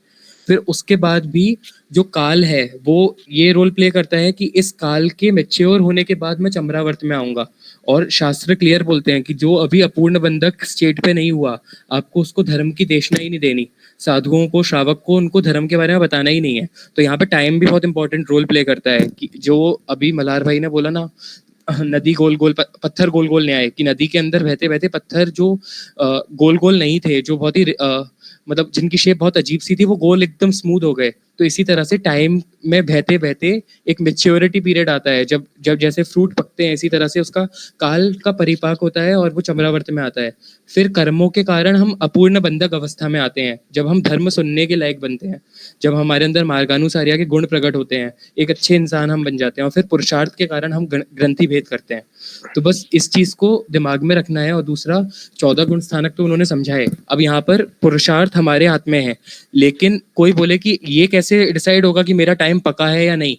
फिर उसके बाद भी जो काल है वो ये रोल प्ले करता है कि इस काल के मैच्योर होने के बाद मैं चमरावर्त में आऊंगा। और शास्त्र क्लियर बोलते हैं कि जो अभी अपूर्ण बंधक स्टेट पे नहीं हुआ, आपको उसको धर्म की देशना ही नहीं देनी, साधुओं को, श्रावक को, उनको धर्म के बारे में बताना ही नहीं है। तो यहाँ पे टाइम भी बहुत इंपॉर्टेंट रोल प्ले करता है, कि जो अभी मल्हार भाई ने बोला ना, नदी गोल गोल पत्थर गोल गोल न्याय, कि नदी के अंदर बहते बहते पत्थर जो गोल गोल नहीं थे, जो बहुत ही मतलब जिनकी शेप बहुत अजीब सी थी, वो गोल एकदम स्मूथ हो गए। तो इसी तरह से टाइम में बहते बहते एक मेच्योरिटी पीरियड आता है, जब जैसे फ्रूट पकते हैं इसी तरह से उसका काल का परिपाक होता है और वो चमरावर्त में आता है। फिर कर्मों के कारण हम अपूर्ण बंधक अवस्था में आते हैं, जब हम धर्म सुनने के लायक बनते हैं, जब हमारे अंदर मार्गानुसार्य के गुण प्रकट होते हैं, एक अच्छे इंसान हम बन जाते हैं, और फिर पुरुषार्थ के कारण हम ग्रंथि भेद करते हैं। तो बस इस चीज को दिमाग में रखना है। और दूसरा, 14 गुण स्थानक तो उन्होंने समझाए। अब यहाँ पर पुरुषार्थ हमारे हाथ में है, लेकिन कोई बोले कि ये कैसे डिसाइड होगा कि मेरा टाइम पका है या नहीं,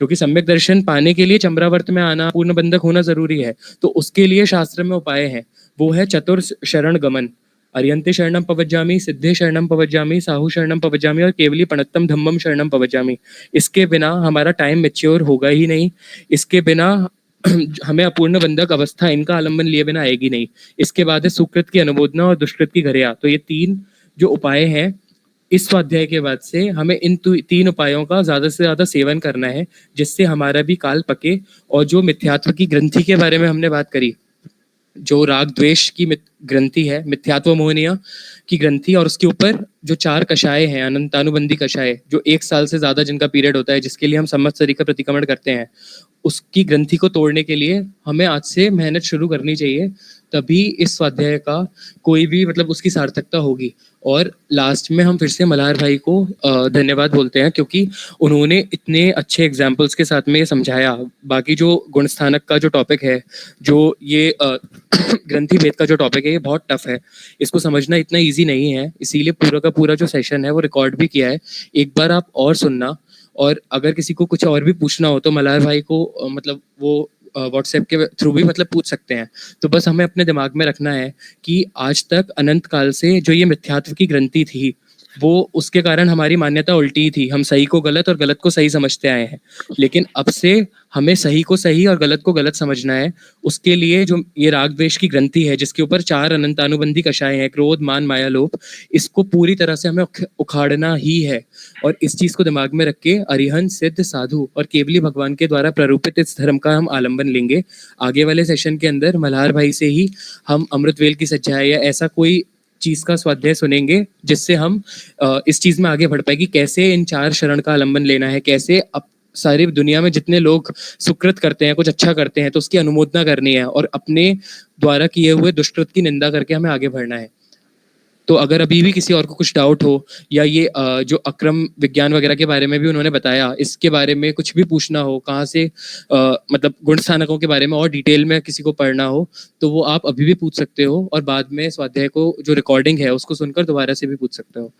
क्योंकि सम्यक दर्शन पाने के लिए चमरावर्त में आना, पूर्ण बंधक होना जरूरी है। तो उसके लिए शास्त्र में उपाय है, वो है चतुर शरण गमन, अर्यंते शरणम पवज्जामि, सिद्धे शरणम पवज्जामि, साहु शरणम पवज्जामि और केवली पणत्तम धम्मम शरणम पवज्जामि। इसके बिना हमारा टाइम मैच्योर होगा ही नहीं, इसके बिना हमें अपूर्ण बंधक अवस्था, इनका आलंबन लिए बिना आएगी नहीं। इसके बाद है सुकृत की अनुमोदना और दुष्कृत की घरेया। तो ये 3 जो उपाय हैं इस स्वाध्याय के बाद से हमें इन तीन उपायों का ज्यादा से ज्यादा सेवन करना है, जिससे हमारा भी काल पके। और जो मिथ्यात्व की ग्रंथि के बारे में हमने बात करी, जो राग द्वेष की ग्रंथि है, मिथ्यात्व मोहनिया की ग्रंथि, और उसके ऊपर जो 4 कषाय हैं, अनंतानुबंधी कषाय, जो 1 साल से ज्यादा जिनका पीरियड होता है, जिसके लिए हम संवत्सरी का प्रतिक्रमण करते हैं, उसकी ग्रंथि को तोड़ने के लिए हमें आज से मेहनत शुरू करनी चाहिए। तभी इस स्वाध्याय का कोई भी मतलब उसकी सार्थकता होगी। और लास्ट में हम फिर से मल्हार भाई को धन्यवाद बोलते हैं, क्योंकि उन्होंने इतने अच्छे एग्जाम्पल्स के साथ में ये समझाया। बाकी जो गुण स्थानक का जो टॉपिक है, जो ये ग्रंथि भेद का जो टॉपिक है, ये बहुत टफ है, इसको समझना इतना इजी नहीं है। इसीलिए पूरा का पूरा जो सेशन है वो रिकॉर्ड भी किया है, एक बार आप और सुनना। और अगर किसी को कुछ और भी पूछना हो तो मल्हार भाई को मतलब वो व्हाट्सएप के थ्रू भी मतलब पूछ सकते हैं। तो बस हमें अपने दिमाग में रखना है कि आज तक अनंत काल से जो ये मिथ्यात्व की ग्रंथि थी, वो उसके कारण हमारी मान्यता उल्टी थी। हम सही को गलत और गलत को सही समझते आए हैं, लेकिन अब से हमें सही को सही और गलत को गलत समझना है। उसके लिए जो ये राग द्वेष की ग्रंथि है, जिसके ऊपर 4 अनंतानुबंधी कषाय हैं, क्रोध मान माया लोभ, इसको पूरी तरह से हमें उखाड़ना ही है। और इस चीज को दिमाग में रख के अरिहंत सिद्ध साधु और केवली भगवान के द्वारा प्ररूपित इस धर्म का हम आलंबन लेंगे। आगे वाले सेशन के अंदर मल्हार भाई से ही हम अमृतवेल की सच्चाई या ऐसा कोई चीज का स्वाध्याय सुनेंगे, जिससे हम इस चीज में आगे बढ़ पाए कि कैसे इन 4 शरण का आलंबन लेना है, कैसे अब सारी दुनिया में जितने लोग सुकृत करते हैं, कुछ अच्छा करते हैं, तो उसकी अनुमोदना करनी है, और अपने द्वारा किए हुए दुष्कृत की निंदा करके हमें आगे बढ़ना है। तो अगर अभी भी किसी और को कुछ डाउट हो, या ये जो अक्रम विज्ञान वगैरह के बारे में भी उन्होंने बताया, इसके बारे में कुछ भी पूछना हो, कहाँ से मतलब गुण स्थानकों के बारे में और डिटेल में किसी को पढ़ना हो, तो वो आप अभी भी पूछ सकते हो, और बाद में स्वाध्याय को जो रिकॉर्डिंग है उसको सुनकर दोबारा से भी पूछ सकते हो।